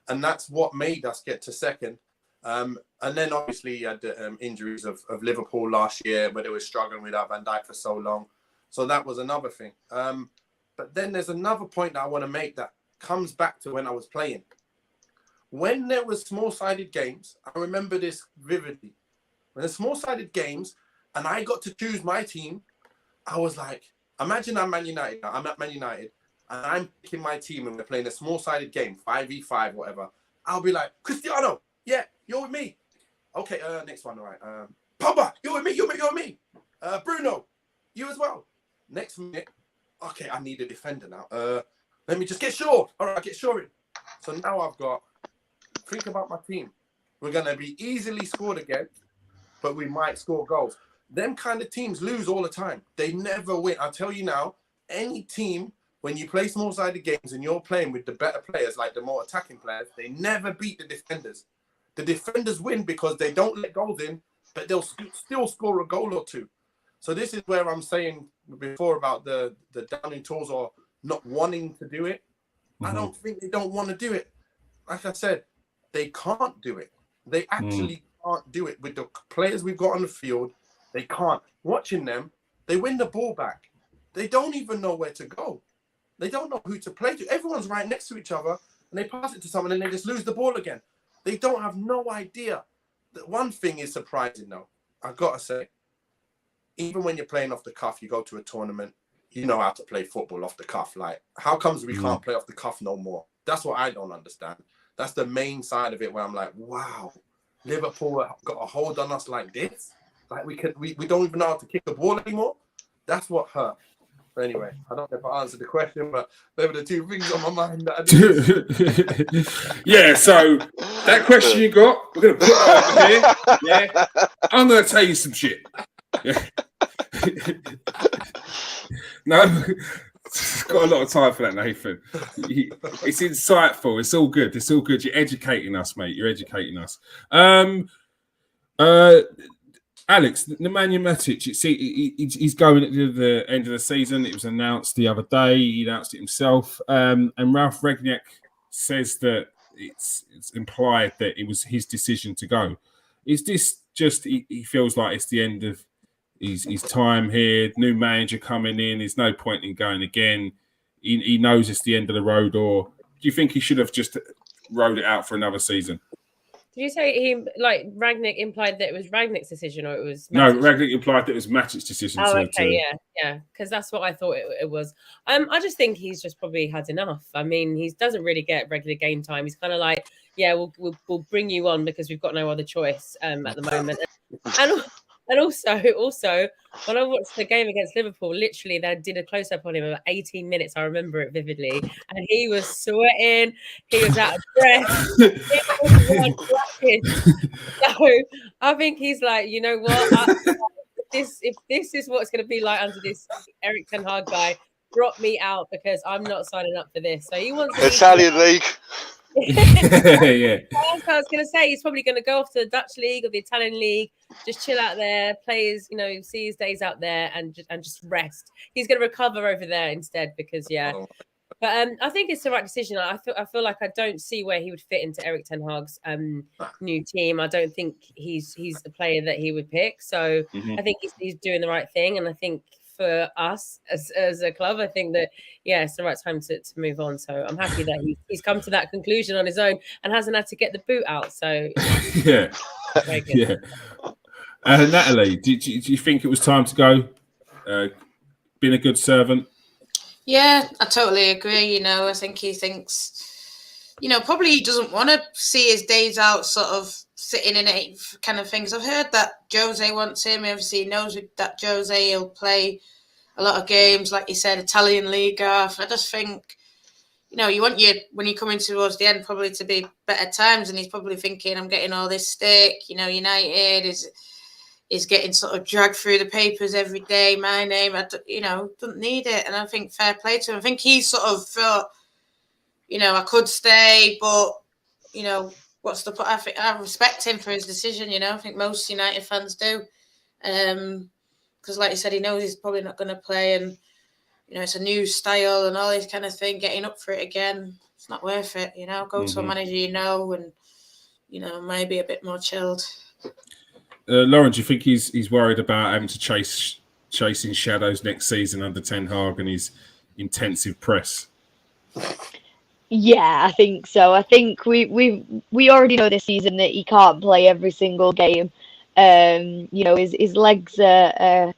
And that's what made us get to second. And then obviously you had the injuries of Liverpool last year, where they were struggling without Van Dijk for so long. So that was another thing. But then there's another point that I want to make that comes back to when I was playing. When there was small-sided games, I remember this vividly. When there's small-sided games and I got to choose my team, I was like, imagine I'm Man United. I'm at Man United and I'm picking my team and we're playing a small-sided game, 5v5, whatever. I'll be like, Cristiano, yeah, you're with me. Okay, next one, all right. Pogba, you're with me, you're with me. Bruno, you as well. Next minute, okay, I need a defender now. Let me just get Shaw. All right, get Shaw in. So now I've got, think about my team. We're going to be easily scored against, but we might score goals. Them kind of teams lose all the time. They never win. I'll tell you now, any team, when you play small-sided games and you're playing with the better players, like the more attacking players, they never beat the defenders. The defenders win because they don't let goals in, but they'll still score a goal or two. So this is where I'm saying before about the downing tools or not wanting to do it. I don't think they don't want to do it. Like I said, they can't do it. They actually can't do it. With the players we've got on the field, they can't. Watching them, they win the ball back. They don't even know where to go. They don't know who to play to. Everyone's right next to each other, and they pass it to someone, and they just lose the ball again. They don't have no idea. One thing is surprising, though. I've got to say, even when you're playing off the cuff, you go to a tournament, you know how to play football off the cuff. Like, how comes we can't play off the cuff no more? That's what I don't understand. That's the main side of it where I'm like, wow, Liverpool got a hold on us like this. Like we don't even know how to kick the ball anymore. That's what hurt. But anyway, I don't know if I answered the question, but they were the two things on my mind that I didn't. Yeah, so that question you got, we're going to put that over here. Yeah, I'm going to tell you some shit. Yeah. No, got a lot of time for that, Nathan. It's insightful. It's all good. It's all good. You're educating us, mate. You're educating us. Alex, Nemanja Matic, he's going at the end of the season. It was announced the other day. He announced it himself. And Ralf Rangnick says that it's implied that it was his decision to go. Is this just he feels like it's the end of his time here? New manager coming in. There's no point in going again. He knows it's the end of the road. Or do you think he should have just rode it out for another season? Did you say Rangnick implied that it was Rangnick's decision, or it was Matic? No, Rangnick implied that it was Matic's decision. Oh, okay, yeah, because that's what I thought it was. I just think he's just probably had enough. I mean, he doesn't really get regular game time. He's kind of like, yeah, we'll bring you on because we've got no other choice at the moment. And also, when I watched the game against Liverpool, literally they did a close-up on him about 18 minutes. I remember it vividly. And he was sweating. He was out of breath. So I think he's like, you know what? If this is what it's going to be like under this Erik ten Hag guy, drop me out because I'm not signing up for this. So he wants Italian league. Yeah. That's what I was going to say. He's probably going to go off to the Dutch league or the Italian league, just chill out there, play his, see his days out there, and just rest. He's going to recover over there instead because But I think it's the right decision. I feel like I don't see where he would fit into Erik ten Hag's new team. I don't think he's the player that he would pick. So I think he's doing the right thing, and I think for us as a club, I think that it's the right time to move on. So I'm happy that he's come to that conclusion on his own and hasn't had to get the boot out. So yeah. Natalie, do you think it was time to go? Been a good servant. Yeah, I totally agree. I think he thinks, probably he doesn't want to see his days out sort of sitting in it kind of things. I've heard that Jose wants him. Obviously, he knows that Jose will play a lot of games, like you said, Italian Liga. I just think, you want when you're coming towards the end, probably to be better times. And he's probably thinking, I'm getting all this stick. United is getting sort of dragged through the papers every day. My name, don't need it. And I think fair play to him. I think he sort of thought, I could stay, but, what's the point? I respect him for his decision, I think most United fans do. Because like you said, he knows he's probably not going to play and, it's a new style and all this kind of thing, getting up for it again. It's not worth it, Go to a manager and, maybe a bit more chilled. Lauren, do you think he's worried about having to chasing shadows next season under Ten Hag and his intensive press? Yeah, I think so. I think we already know this season that he can't play every single game. His legs are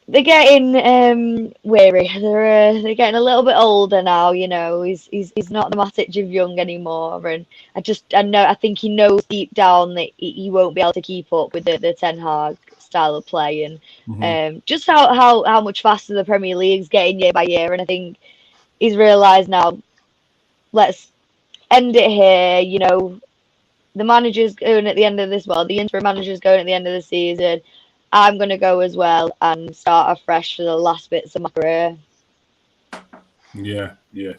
they're getting weary. They're getting a little bit older now. He's not the Matic of young anymore, and I think he knows deep down that he won't be able to keep up with the Ten Hag style of play, and just how much faster the Premier League's getting year by year. And I think he's realised now. Let's end it here. The manager's going at the end of this. The interim manager's going at the end of the season. I'm going to go as well and start afresh for the last bits of my career. Yeah,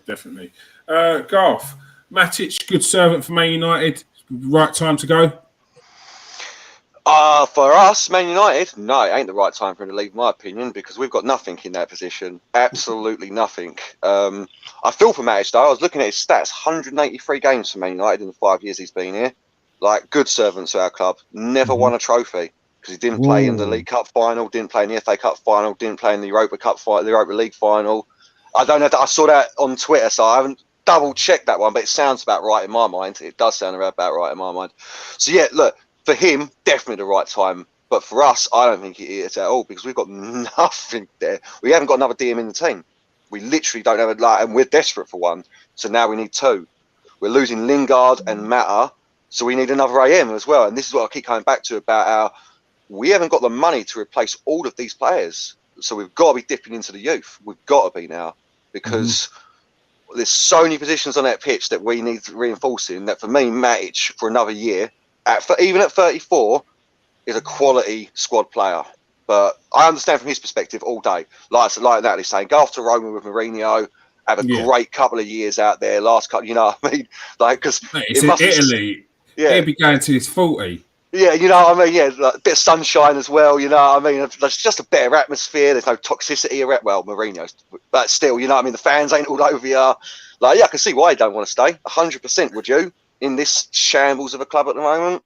definitely. Garth, Matic, good servant for Man United. Right time to go? For us, Man United, no, it ain't the right time for him to leave, in my opinion, because we've got nothing in that position. Absolutely nothing. I feel for Matic, though. I was looking at his stats, 183 games for Man United in the 5 years he's been here. Like, good servant to our club. Never won a trophy because he didn't play in the League Cup final, didn't play in the FA Cup final, didn't play in the Europa Cup final, the Europa League final. I don't know. I saw that on Twitter, so I haven't double-checked that one, but it sounds about right in my mind. It does sound about right in my mind. So, yeah, look. For him, definitely the right time. But for us, I don't think it is at all because we've got nothing there. We haven't got another DM in the team. We literally don't have and we're desperate for one. So now we need two. We're losing Lingard and Mata, So we need another AM as well. And this is what I keep coming back to about how we haven't got the money to replace all of these players. So we've got to be dipping into the youth. We've got to be now, because there's so many positions on that pitch that we need reinforcing, that for me, Matic for another year, even at 34, is a quality squad player. But I understand from his perspective all day. Like Natalie's saying, go off to Roma with Mourinho, have a great couple of years out there, last couple, you know what I mean? Like, because it's in Italy. He'll be going to his 40. Yeah, you know what I mean? Yeah, like a bit of sunshine as well, you know what I mean? There's just a better atmosphere. There's no toxicity around. Well, Mourinho's, but still, you know what I mean? The fans ain't all over you. Like, yeah, I can see why you don't want to stay. 100%, would you? In this shambles of a club at the moment?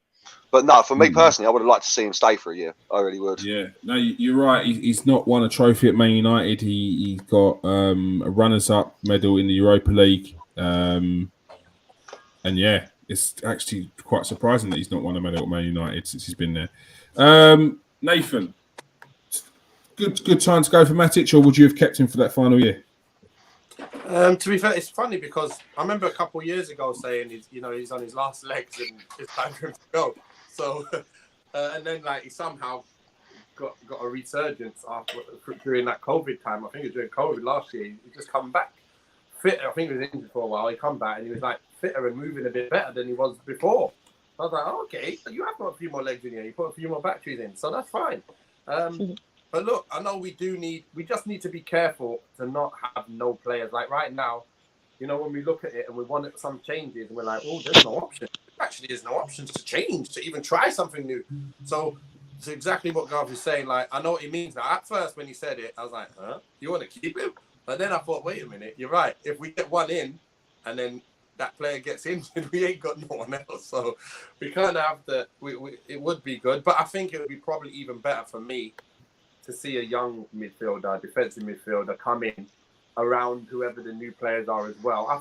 But no, for me personally, I would have liked to see him stay for a year. I really would. Yeah, no, you're right. He's not won a trophy at Man United. He got a runners-up medal in the Europa League. And yeah, it's actually quite surprising that he's not won a medal at Man United since he's been there. Nathan, good time to go for Matic, or would you have kept him for that final year? To be fair, it's funny because I remember a couple of years ago saying he's on his last legs and it's time for him to go. So, and then like he somehow got a resurgence during that COVID time. I think it was during COVID last year. He just come back fitter. I think he was injured for a while. He come back and he was like fitter and moving a bit better than he was before. I was like, oh, okay, you have got a few more legs in here. You put a few more batteries in, so that's fine. But look, I know we just need to be careful to not have no players. Like right now, you know, when we look at it and we want some changes and we're like, oh, there's no option. Actually, there's no options to change, to even try something new. So it's exactly what Garth is saying. Like, I know what he means now. At first, when he said it, I was like, huh? You want to keep him? But then I thought, wait a minute, you're right. If we get one in and then that player gets injured, we ain't got no one else. So we kind of have to, it would be good. But I think it would be probably even better for me to see a young midfielder, defensive midfielder come in around whoever the new players are as well. I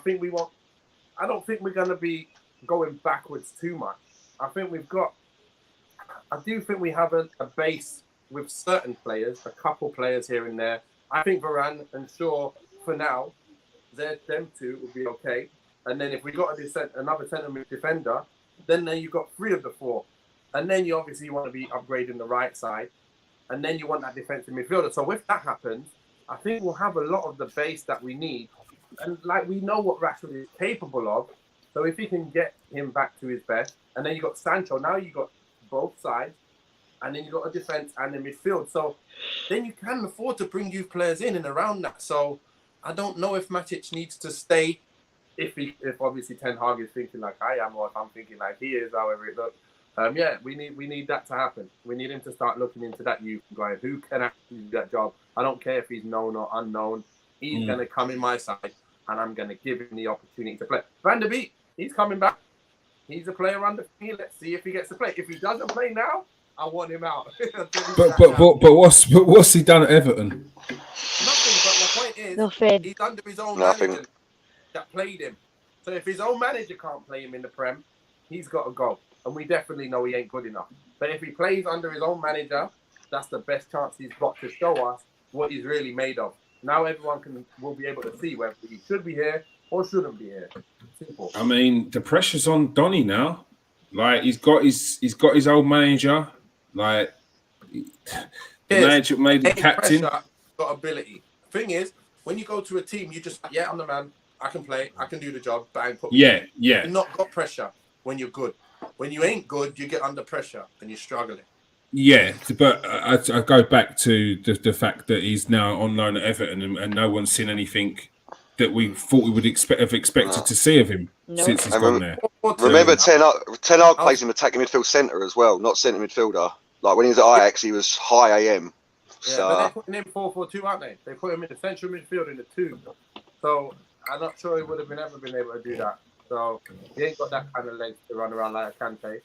don't think we're going to be going backwards too much. I do think we have a base with certain players, a couple players here and there. I think Varane and Shaw, for now, them two will be okay. And then if we got another centre mid defender, then you've got 3 of the 4. And then you obviously want to be upgrading the right side. And then you want that defensive midfielder. So if that happens, I think we'll have a lot of the base that we need. And like we know what Rashford is capable of. So if he can get him back to his best, and then you got Sancho, now you got both sides, and then you got a defense and a midfield. So then you can afford to bring youth players in and around that. So I don't know if Matic needs to stay. If obviously Ten Hag is thinking like I am, or if I'm thinking like he is, however it looks. Yeah, we need that to happen. We need him to start looking into that youth and going, who can actually do that job? I don't care if he's known or unknown. He's going to come in my side, and I'm going to give him the opportunity to play. Van der Beek, he's coming back. He's a player under me. Let's see if he gets to play. If he doesn't play now, I want him out. but what's he done at Everton? Nothing. But my point is, he's under his own manager that played him. So if his own manager can't play him in the Prem, he's got to go. And we definitely know he ain't good enough. But if he plays under his own manager, that's the best chance he's got to show us what he's really made of. Now everyone will be able to see whether he should be here or shouldn't be here. Simple. I mean, the pressure's on Donny now. Like he's got his old manager. Like the manager made him captain. Pressure, got ability. Thing is, when you go to a team, you just I'm the man. I can play. I can do the job. Bang. You've not got pressure when you're good. When you ain't good, you get under pressure and you're struggling. Yeah, but I go back to the fact that he's now on loan at Everton and no one's seen anything that we thought we would have expected to see of him since he's gone there. Remember, Ten Hag plays him attacking midfield centre as well, not centre midfielder. Like when he was at Ajax, he was high AM. Yeah, but they're putting him 4-4-2, aren't they? They put him in the central midfield in the 2. So I'm not sure he would have ever been able to do that. So he ain't got that kind of legs to run around like a Kante.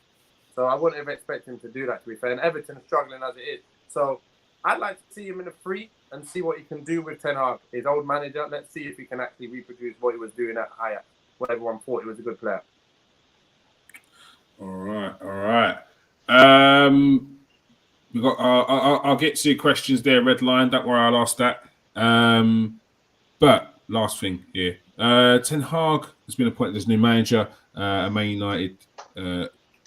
So I wouldn't have expected him to do that, to be fair. And Everton's struggling as it is. So I'd like to see him in a free and see what he can do with Ten Hag, his old manager. Let's see if he can actually reproduce what he was doing at Ajax, when everyone thought he was a good player. All right. We got. I'll get to your questions there, Red Line. Don't worry, I'll ask that. But last thing here. Ten Hag has been appointed as new manager at Man United.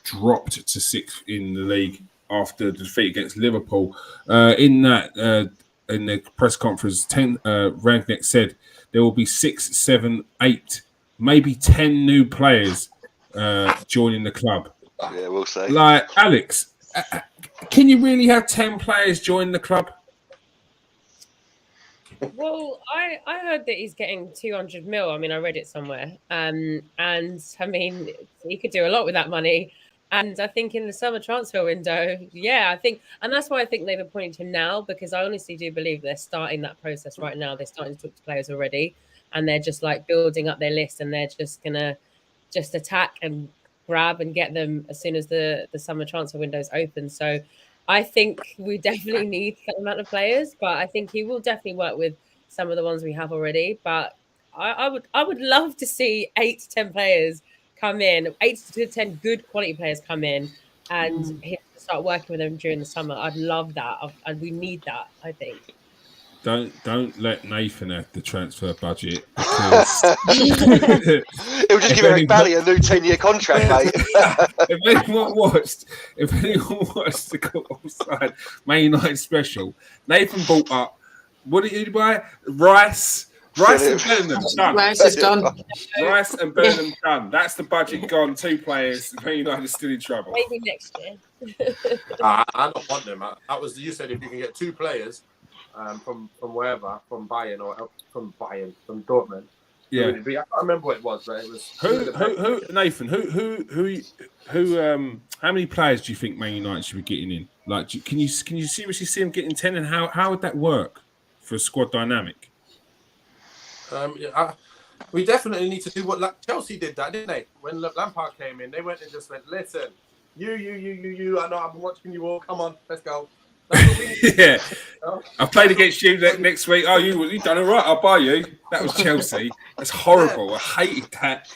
dropped to 6th in the league after the defeat against Liverpool. In the press conference, Rangnick said there will be 6, 7, 8, maybe 10 new players joining the club. Yeah, we'll see. Like, Alex, can you really have 10 players join the club? Well, I heard that he's getting 200 mil. I mean, I read it somewhere. And I mean, he could do a lot with that money. And I think in the summer transfer window, I think, and that's why I think they've appointed him now, because I honestly do believe they're starting that process right now. They're starting to talk to players already, and they're just like building up their list, and they're just gonna attack and grab and get them as soon as the summer transfer window is open. So I think we definitely need that amount of players, but I think he will definitely work with some of the ones we have already. But I would love to see 8 to 10 players come in, 8 to 10 good quality players come in, and start working with them during the summer. I'd love that, and we need that, I think. Don't let Nathan have the transfer budget, because it will just give Eric Bailly a new 10-year contract, mate. If anyone watched the Offside Man United special, Nathan bought up, what did you buy? Rice and Burnham, done. Rice is gone. Rice and Burnham, done. That's the budget gone. 2 players. Man United is still in trouble. Maybe next year. I don't want them. That was, you said if you can get 2 players from wherever, from Bayern, from Dortmund. Yeah. I can't remember what it was, but it was who Nathan, who how many players do you think Man United should be getting in? Like, can you seriously see them getting 10, and how would that work for a squad dynamic? We definitely need to do what Chelsea did, that, didn't they? When Lampard came in, they went and just went, listen, you, I know I've been watching you all, come on, let's go. Yeah, I played against you next week. Oh, you done all right, I'll buy you. That was Chelsea. That's horrible. I hated that.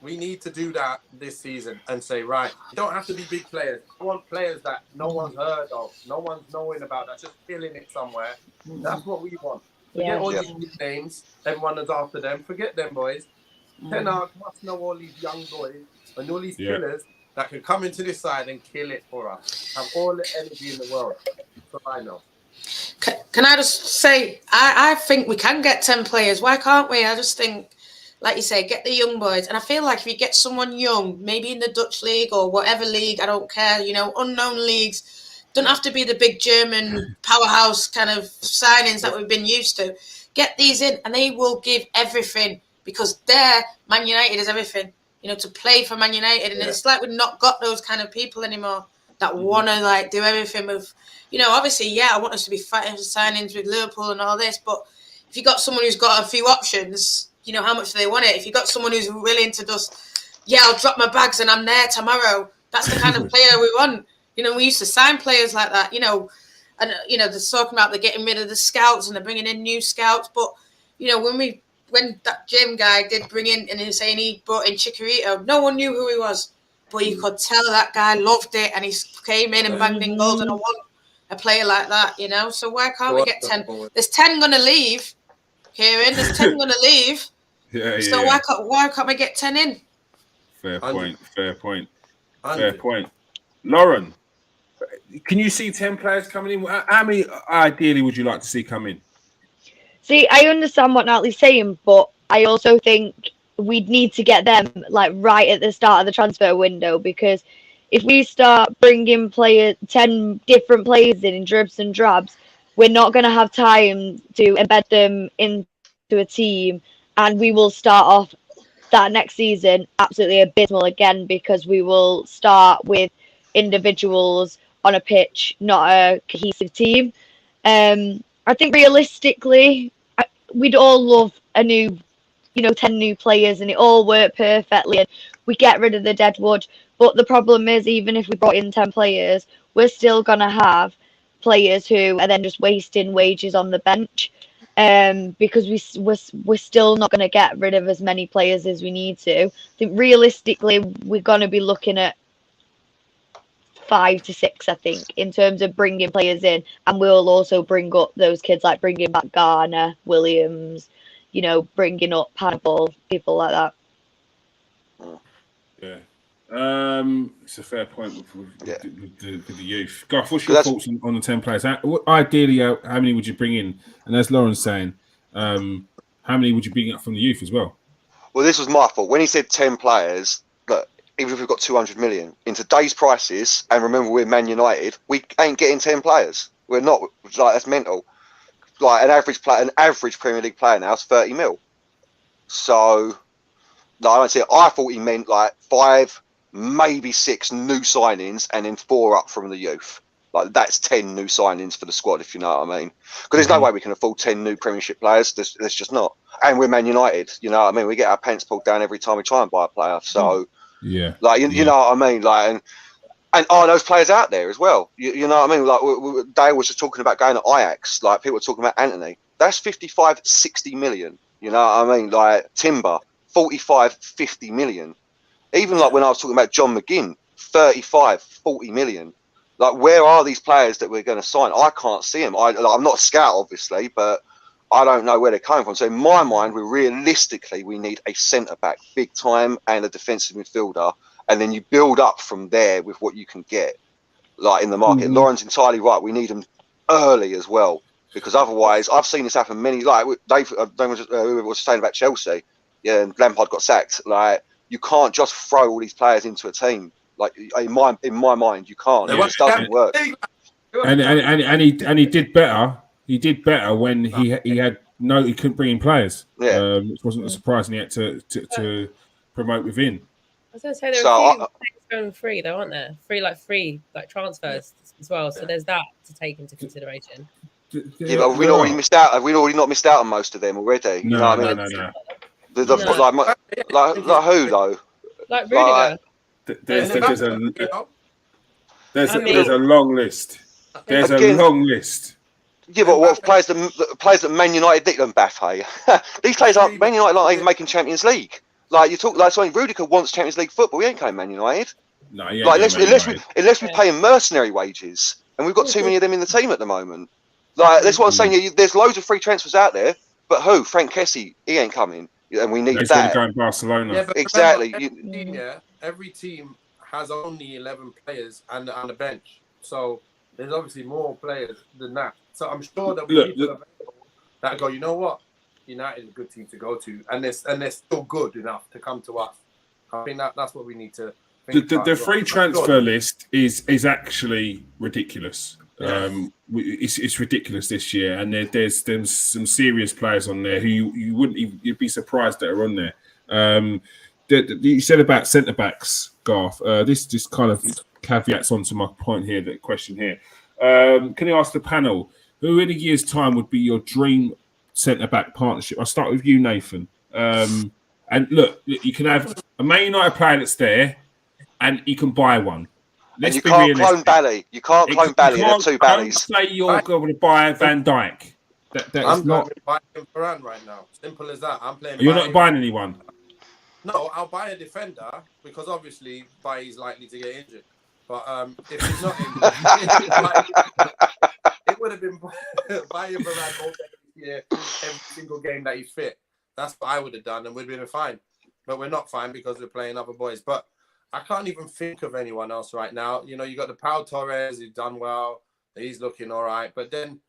We need to do that this season and say, right, you don't have to be big players. I want players that no one's heard of, no one's knowing about, that's just feeling it somewhere. That's what we want. Forget all these big names. Everyone is after them. Forget them, boys. Ten Hag must know all these young boys and all these killers that can come into this side and kill it for us. Have all the energy in the world. That's what I know. Can I just say, I think we can get 10 players. Why can't we? I just think, like you say, get the young boys. And I feel like if you get someone young, maybe in the Dutch league or whatever league, I don't care, unknown leagues, don't have to be the big German powerhouse kind of signings that we've been used to. Get these in, and they will give everything, because Man United is everything. To play for Man United, and it's like we've not got those kind of people anymore that want to do everything with, obviously, I want us to be fighting for signings with Liverpool and all this, but if you got someone who's got a few options, how much do they want it? If you got someone who's willing to just, I'll drop my bags and I'm there tomorrow, that's the kind of player we want. We used to sign players like that, and they're talking about they're getting rid of the scouts and they're bringing in new scouts, but when that Jim guy did bring in, and he was saying he brought in Chicharito, no one knew who he was, but you could tell that guy loved it, and he came in and banged in goals, and I want a player like that, So why can't we get 10? There's 10 going to leave, Kieran. There's 10 going to leave. So why can't we get 10 in? Fair point. Lauren, can you see 10 players coming in? How many ideally would you like to see come in? See, I understand what Natalie's saying, but I also think we'd need to get them right at the start of the transfer window, because if we start bringing 10 different players in dribs and drabs, we're not going to have time to embed them into a team, and we will start off that next season absolutely abysmal again, because we will start with individuals on a pitch, not a cohesive team. I think realistically, we'd all love a new, 10 new players, and it all worked perfectly, and we get rid of the dead wood. But the problem is, even if we brought in 10 players, we're still going to have players who are then just wasting wages on the bench, because we're still not going to get rid of as many players as we need to. I think realistically, we're going to be looking at 5 to 6, I think, in terms of bringing players in, and we'll also bring up those kids, like bringing back Garner, Williams, bringing up Hannibal, people like that. Yeah. It's a fair point with Yeah. the youth. Garth, what's your thoughts on the 10 players? Ideally, how many would you bring in? And as Lauren's saying, how many would you bring up from the youth as well? Well, this was my fault. When he said 10 players, look, even if we've got 200 million, in today's prices, and remember we're Man United, we ain't getting 10 players. We're not. Like, that's mental. Like, an average Premier League player now is 30 mil. So, no, I don't see it. I thought he meant like 5, maybe 6 new signings and then 4 up from the youth. Like, that's 10 new signings for the squad, if you know what I mean. Because there's no way we can afford 10 new Premiership players. There's just not. And we're Man United, you know what I mean? We get our pants pulled down every time we try and buy a player. So, you know what I mean? Like, and are those players out there as well? You know what I mean? Like, Dale was just talking about going to Ajax. Like, people were talking about Anthony. That's 55, 60 million. You know what I mean? Like, Timber, 45, 50 million. Even like when I was talking about John McGinn, 35, 40 million. Like, where are these players that we're going to sign? I can't see them. I'm not a scout, obviously, but I don't know where they're coming from. So in my mind, we need a centre-back, big time, and a defensive midfielder. And then you build up from there with what you can get, like, in the market. Lauren's entirely right. We need them early as well. Because otherwise, I've seen this happen many, like, Dave was saying about Chelsea. Yeah, and Lampard got sacked. Like, you can't just throw all these players into a team. Like, in my mind, you can't. It just doesn't work. And he did better. He did better when he couldn't bring in players. Yeah, which wasn't a surprise, and he had to promote within. I was going to say there are a few players going free, though, aren't there? Free transfers as well. So there's that to take into consideration. Yeah, but have we already missed out? Have we already not missed out on most of them already? You know what I mean? No. Like who though? Like Rudiger. There's a long list. There's a long list. Yeah, but what players that Man United did Mbappe? These players aren't Man United aren't even making Champions League. Like, you talk like something. Rudiger wants Champions League football. He ain't going Man United. No, yeah. Like, unless we pay him mercenary wages, and we've got too many of them in the team at the moment. Like, that's what I'm saying. There's loads of free transfers out there, but who? Frank Kessie, he ain't coming, and we need He's that. Going to Barcelona. Yeah, but exactly. Remember, every team has only 11 players and a bench, so there's obviously more players than that. So I'm sure that people available that go, you know what, United is a good team to go to, and they're still good enough to come to us. I think that's what we need to. The free transfer list is actually ridiculous. It's ridiculous this year, and there's some serious players on there who you'd be surprised that are on there. You said about centre backs, Garth. This just kind of caveats onto my point here. The question here: can I ask the panel who in a year's time would be your dream centre back partnership? I'll start with you, Nathan. And look, you can have a Man United player that's there, and you can buy one. And you can't clone Bally. You can't clone Bally and have 2 Ballys. Don't say you're going to buy Van Dijk. I'm not buying Varane right now. Simple as that. I'm playing. You're not buying anyone. No, I'll buy a defender because obviously Bailly's likely to get injured. But if he's not injured, it would have been buying Varane all day this year, every single game that he's fit. That's what I would have done, and we'd been fine. But we're not fine because we're playing other boys. But I can't even think of anyone else right now. You know, you got the Pau Torres, who's done well. He's looking all right. But then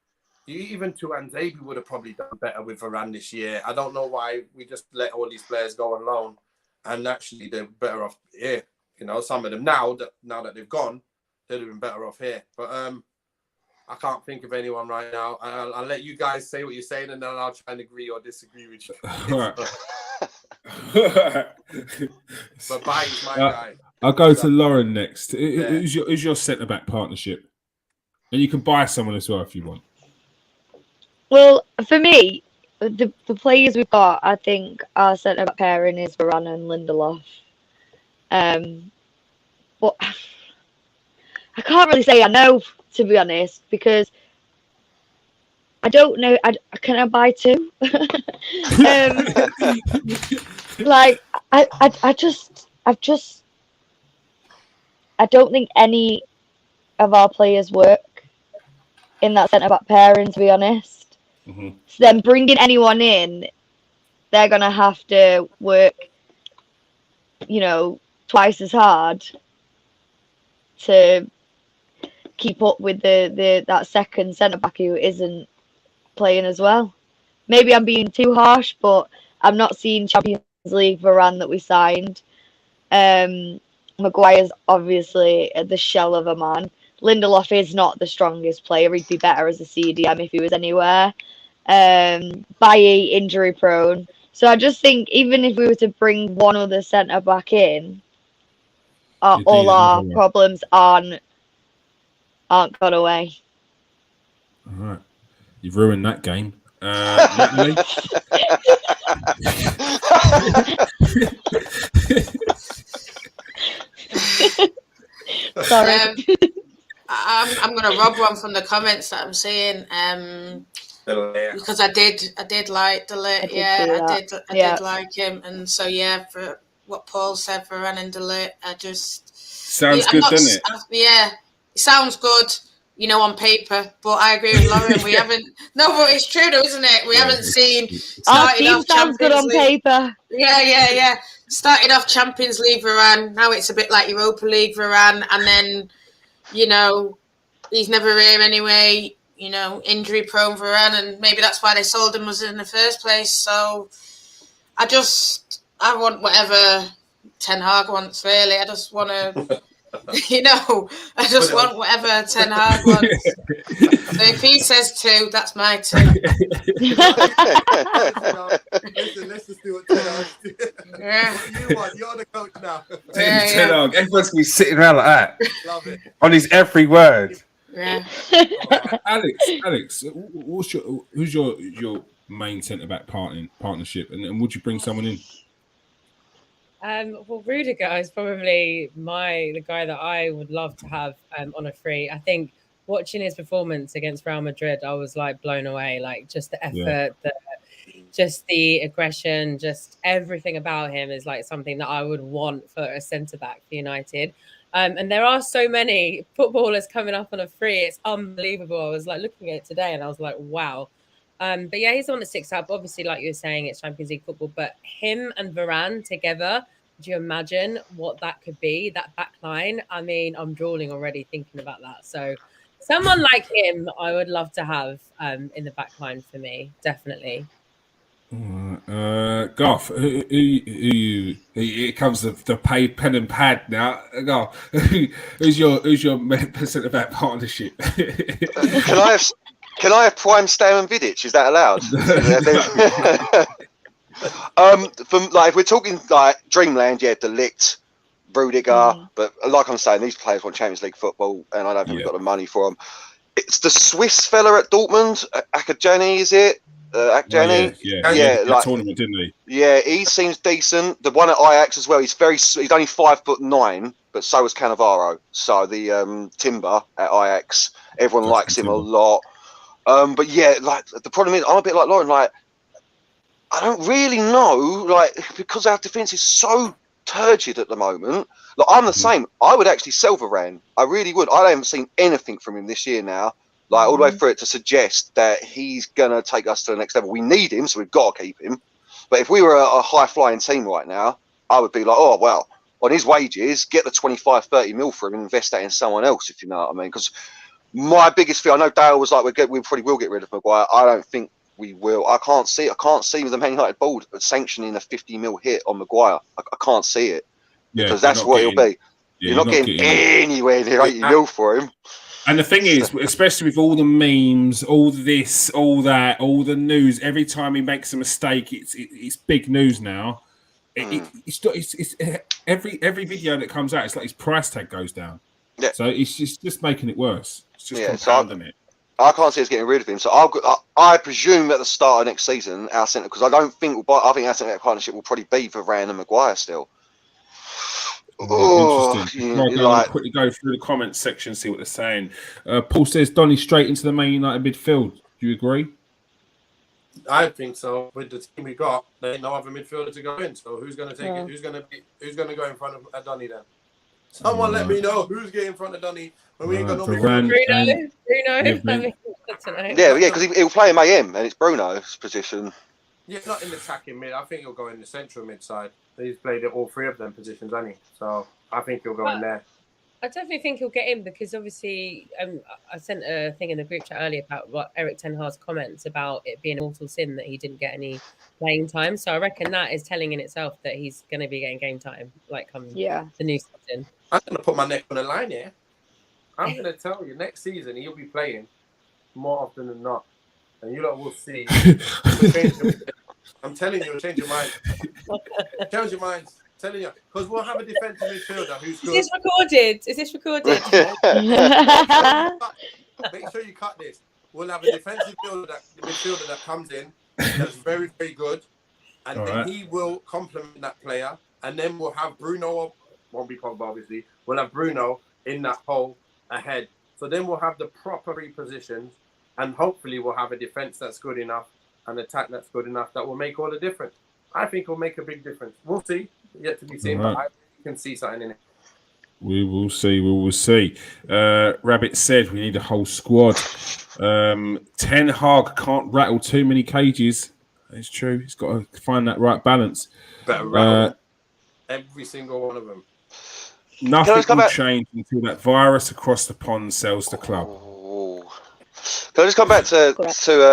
even Tuanzebe would have probably done better with Varane this year. I don't know why we just let all these players go on loan. And actually, they're better off here. You know, some of them now that they've gone, they'd have been better off here. But I can't think of anyone right now. I'll let you guys say what you're saying, and then I'll try and agree or disagree with you. But Bailly's my guy. I'll go to Lauren next. Who's your centre back partnership? And you can buy someone as well if you want. Well, for me, the players we've got, I think our centre back pairing is Varane and Lindelof. But I can't really say I know, to be honest, because I don't know. Can I buy 2? Like I don't think any of our players work in that centre back pairing, to be honest. Mm-hmm. So then bringing anyone in, they're gonna have to work, you know, twice as hard to keep up with that second centre back who isn't playing as well. Maybe I'm being too harsh, but I'm not seeing Champions League Varane that we signed. Maguire's obviously the shell of a man. Lindelof is not the strongest player. He'd be better as a CDM if he was anywhere. Bailly injury prone. So I just think even if we were to bring one other centre back in, all our problems aren't gone away. All right, you've ruined that game. Natalie? Sorry. I'm going to rob one from the comments that I'm seeing because I did like De Ligt. I did like him, and so for what Paul said for running De Ligt, I just sounds good, doesn't it? It sounds good, on paper. But I agree with Lauren. We haven't. No, but it's true, though, isn't it? We haven't seen. Our team sounds good on paper. Yeah. Started off Champions League Varane. Now it's a bit like Europa League Varane, and then. He's never here anyway, injury prone Varane, and maybe that's why they sold him was in the first place. So I want whatever Ten Hag wants, really. I just want to, want whatever Ten Hag wants. So if he says 2, that's my 2. Let's just do what Ten Hag do. Yeah. You're the coach now. Ten Hag. Everyone's gonna be sitting around like that. Love it. On his every word. Yeah. Alex, who's your main centre back partnership, and would you bring someone in? Well, Rudiger is probably the guy that I would love to have on a free. I think watching his performance against Real Madrid, I was like blown away. Like just the effort, just the aggression, just everything about him is like something that I would want for a centre back for United. And there are so many footballers coming up on a free. It's unbelievable. I was like looking at it today and I was like, wow. But yeah, he's the one that sticks out. Obviously, like you were saying, it's Champions League football, but him and Varane together, do you imagine what that could be, that back line? I mean, I'm drooling already thinking about that. So someone like him, I would love to have in the back line for me, definitely. Goff, it comes to the pen and pad now. Goff, who's your centre back partnership? Can I have Prime Stam and Vidic? Is that allowed? If we're talking like Dreamland, De Ligt, Rudiger, but like I'm saying, these players want Champions League football, and I don't think we've got the money for them. It's the Swiss fella at Dortmund, Akajani, is it? Akjani? That tournament, didn't he? Yeah, he seems decent. The one at Ajax as well. He's only 5'9", but so was Cannavaro. So the Timber at Ajax, everyone likes him a lot. But yeah, like the problem is, I'm a bit like Lauren. Like, I don't really know, because our defense is so turgid at the moment. Like, I'm the same. I would actually sell Varane. I really would. I haven't seen anything from him this year now. Like, all the way through it to suggest that he's going to take us to the next level. We need him, so we've got to keep him. But if we were a high-flying team right now, I would be like, oh, well, on his wages, get the 25, 30 mil for him and invest that in someone else, if you know what I mean. Because my biggest fear, I know Dale was like, we probably will get rid of Maguire. I don't think we will. I can't see the Man United board sanctioning a 50 mil hit on Maguire. I can't see it. Because that's what he'll be. You're not getting anywhere near 80 mil for him. And the thing is, especially with all the memes, all this, all that, all the news, every time he makes a mistake, it's big news now. It's every video that comes out, it's like his price tag goes down. Yeah. So it's just making it worse. It's just compounding it. I can't see us getting rid of him. So I presume at the start of next season, our centre, because I think our centre partnership will probably be Varane and Maguire still. Interesting. I'll quickly go through the comments section, see what they're saying. Paul says Donny straight into the Man United midfield. Do you agree? I think so. With the team we got, there ain't no other midfielder to go in. So who's going to take it? Who's going to go in front of Donny then? Someone let me know who's getting in front of Donny when we ain't got no midfield. Bruno. Yeah, because he'll play in AM and it's Bruno's position. Yeah, not in the attacking mid. I think he'll go in the central mid side. He's played at all three of them positions, hasn't he? So I think he'll go in there. I definitely think he'll get in because obviously I sent a thing in the group chat earlier about what Eric Ten Hag's comments about it being a mortal sin that he didn't get any playing time. So I reckon that is telling in itself that he's going to be getting game time, like come the new season. I'm going to put my neck on the line here. I'm going to tell you, next season he'll be playing more often than not, and you lot will see. I'm telling you, it'll change your mind. Change your mind. Telling you, because we'll have a defensive midfielder who's good. Is this recorded? Make sure you cut this. We'll have a defensive midfielder that comes in that's very, very good, and then he will complement that player. And then we'll have Bruno. Won't be Pogba, obviously. We'll have Bruno in that hole ahead. So then we'll have the proper repositions, and hopefully we'll have a defense that's good enough, an attack that's good enough that will make all the difference. I think it'll make a big difference. We'll see. Yet to be seen, but I can see something in it. We will see. We will see. Rabbit said we need a whole squad. Ten Hag can't rattle too many cages. It's true. He's got to find that right balance. Better rattle every single one of them. Nothing will change until that virus across the pond sells the club. Can I just come back to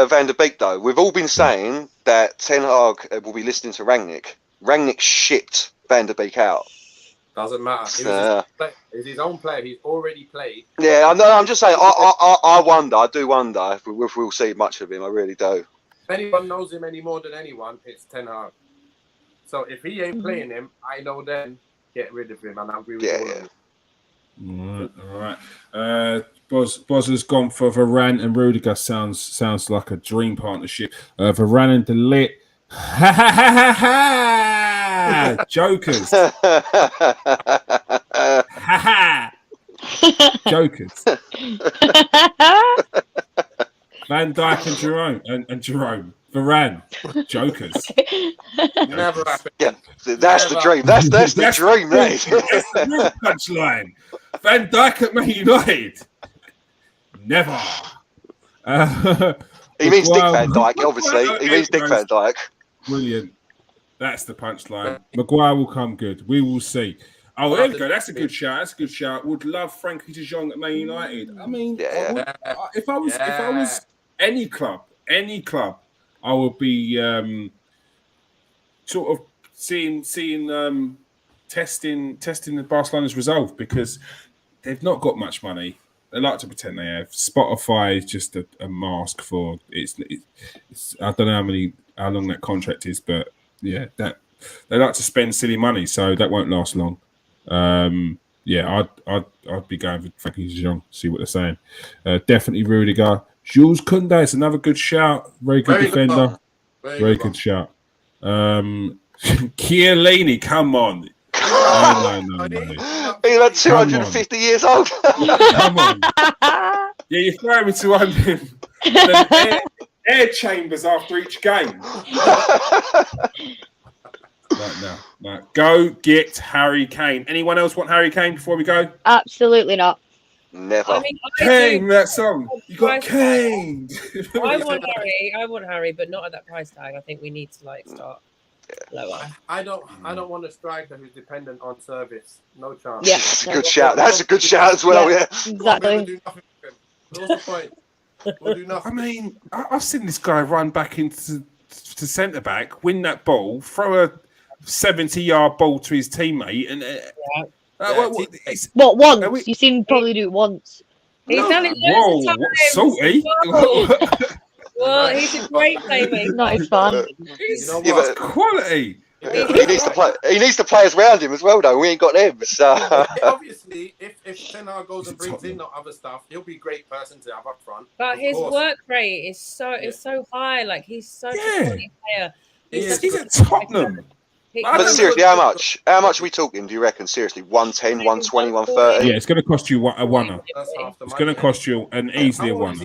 Van der Beek, though? We've all been saying that Ten Hag will be listening to Rangnick. Rangnick shipped Van der Beek out. Doesn't matter. It's his own player. He's already played. Yeah, I know. I'm just saying. I do wonder if we'll see much of him. I really do. If anyone knows him any more than anyone, it's Ten Hag. So if he ain't playing him, I know then get rid of him, and I agree with all of them. All right. Boz has gone for Varane and Rudiger. Sounds like a dream partnership. Varane and De Ligt. Ha ha ha ha ha! Jokers. Ha ha! Jokers. Van Dijk and Jerome. Varane. Jokers. Never happened. Yeah, that's the dream. That's the dream, mate. That's the real punchline. Van Dijk at Man United. Never. He means Dick Van Dijk, obviously. He means Dick Van Dijk. Brilliant. That's the punchline. Maguire will come good. We will see. Oh, there we go. That's a good shout. Would love Frankie de Jong at Man United. I mean, if I was any club, I would be sort of seeing testing the Barcelona's resolve, because they've not got much money. They like to pretend they have. Spotify is just a mask for it's. I don't know how long that contract is, but yeah, that they like to spend silly money, so that won't last long. Yeah, I'd be going for Frankie de Jong. See what they're saying. Definitely Rudiger. Jules Koundé is another good shout. Very good defender. Very good shout. Chiellini, come on. No. He's about 250 years old. Come on. Yeah, you're throwing me to open air chambers after each game. Right now. Go get Harry Kane. Anyone else want Harry Kane before we go? Absolutely not. Never. I mean, Kane, that song. You got Kane. I want Harry, but not at that price tag. I think we need to start lower. I don't want a striker who's dependent on service. No chance. Yeah, that's a good shout. That's a good shout as well. Yeah. Exactly. What's the point? We'll do nothing. I mean, I've seen this guy run back into centre back, win that ball, throw a 70-yard ball to his teammate, and once? You've seen him probably do it once. He's done it loads of times. Salty. Well, he's a great playmaker. Not his fun. He's quality. He needs to play us around him as well, though. We ain't got him. So obviously, if Ten Hag goes and brings in the other stuff, he'll be a great person to have up front. But his work rate is so high. Like, he's such a quality player. He's at Tottenham. But seriously, how much are we talking, do you reckon? Seriously, 110, 120, 130? Yeah, it's going to cost you a one. That's half the It's going to cost you an easily a one.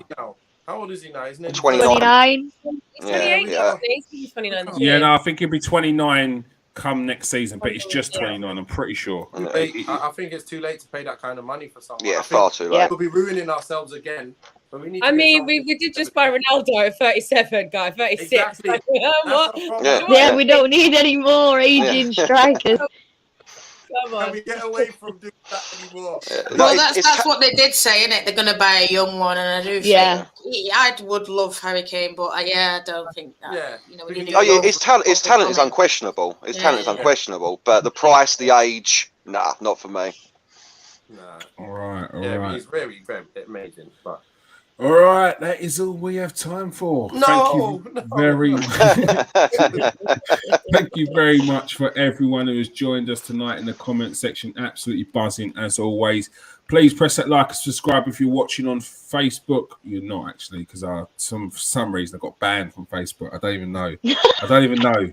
How old is he now? Isn't he 29? He's 28, he's 29. Yeah, no, I think he'll be 29 come next season, but it's just 29, I'm pretty sure. I think it's too late to pay that kind of money for someone. Yeah, far too late. We'll be ruining ourselves again But we need I to get mean, something- we did just buy Ronaldo at 37, guy, 36. Exactly. Like, That's what? the problem. Yeah. Yeah, we don't need any more aging strikers. Come Can on. we get away from doing that anymore? Well, No, that's what they did say, innit? They're going to buy a young one, and I do Yeah. think I would love Harry Kane, but I don't think that. Yeah. You know, We we can need get- to Oh yeah, go his for talent is coming. unquestionable. His talent is Yeah. unquestionable, but the price, the age, nah, not for me. Nah. All right, all Yeah, right. he's very, very amazing. But All right, that is all we have time for. No, Thank you no. very Thank you very much for everyone who has joined us tonight in the comment section. Absolutely buzzing as always. Please press that like and subscribe if you're watching on Facebook. You're not actually, because for some reason I got banned from Facebook. I don't even know.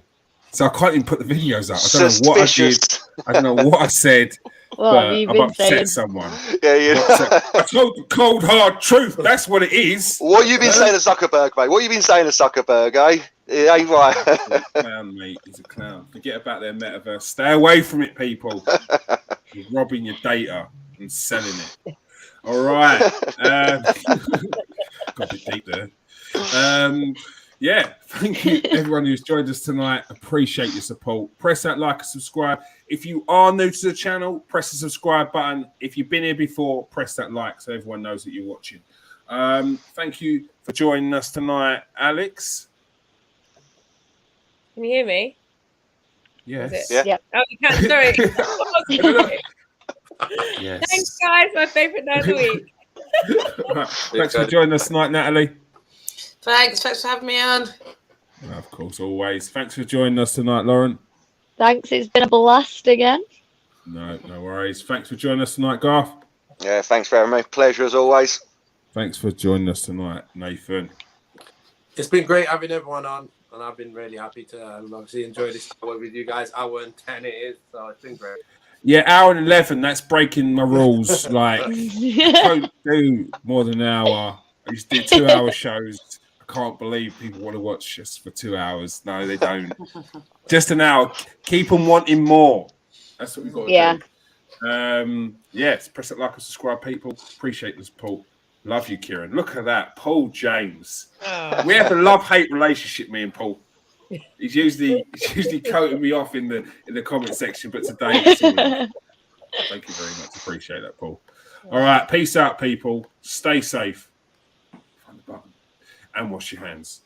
So I can't even put the videos up. I don't know what I did. Suspicious. I don't know what I said. What but have you I've been upset saying? someone. Yeah, I told the cold hard truth. That's what it is. What have you been saying to Zuckerberg, mate? What have you been saying to Zuckerberg, eh? It ain't right. He's a clown, mate. He's a clown. Forget about their metaverse. Stay away from it, people. You're robbing your data and selling it. All right. Got a bit deep there. Yeah, thank you everyone who's joined us tonight. Appreciate your support. Press that like and subscribe. If you are new to the channel, press the subscribe button. If you've been here before, press that like so everyone knows that you're watching. Thank you for joining us tonight, Alex. Can you hear me? Yes. Is Yeah. Yep. Oh, you can't. Sorry. Yes. Thanks, guys. My favourite night of the week. Right. Thanks for joining us tonight, Natalie. Thanks for having me on. Of course, always. Thanks for joining us tonight, Lauren. Thanks, it's been a blast again. No worries. Thanks for joining us tonight, Garth. Yeah, thanks for having me. Pleasure as always. Thanks for joining us tonight, Nathan. it's been great having everyone on, and I've been really happy to obviously enjoy this hour with you guys. Hour and 10 it is, so it's been great. Yeah, hour and 11. That's breaking my rules. Like, don't do more than an hour. I used to do 2 hour shows. I can't believe people want to watch us for 2 hours. No, they don't. Just an hour. Keep them wanting more. That's what we've got to do. Yes, press that like and subscribe, people. Appreciate the support. Love you, Kieran. Look at that. Paul James. We have a love-hate relationship, me and Paul. He's usually coating me off in the comment section, but today it's all love. Thank you very much. Appreciate that, Paul. All right, peace out, people. Stay safe. Find the button and wash your hands.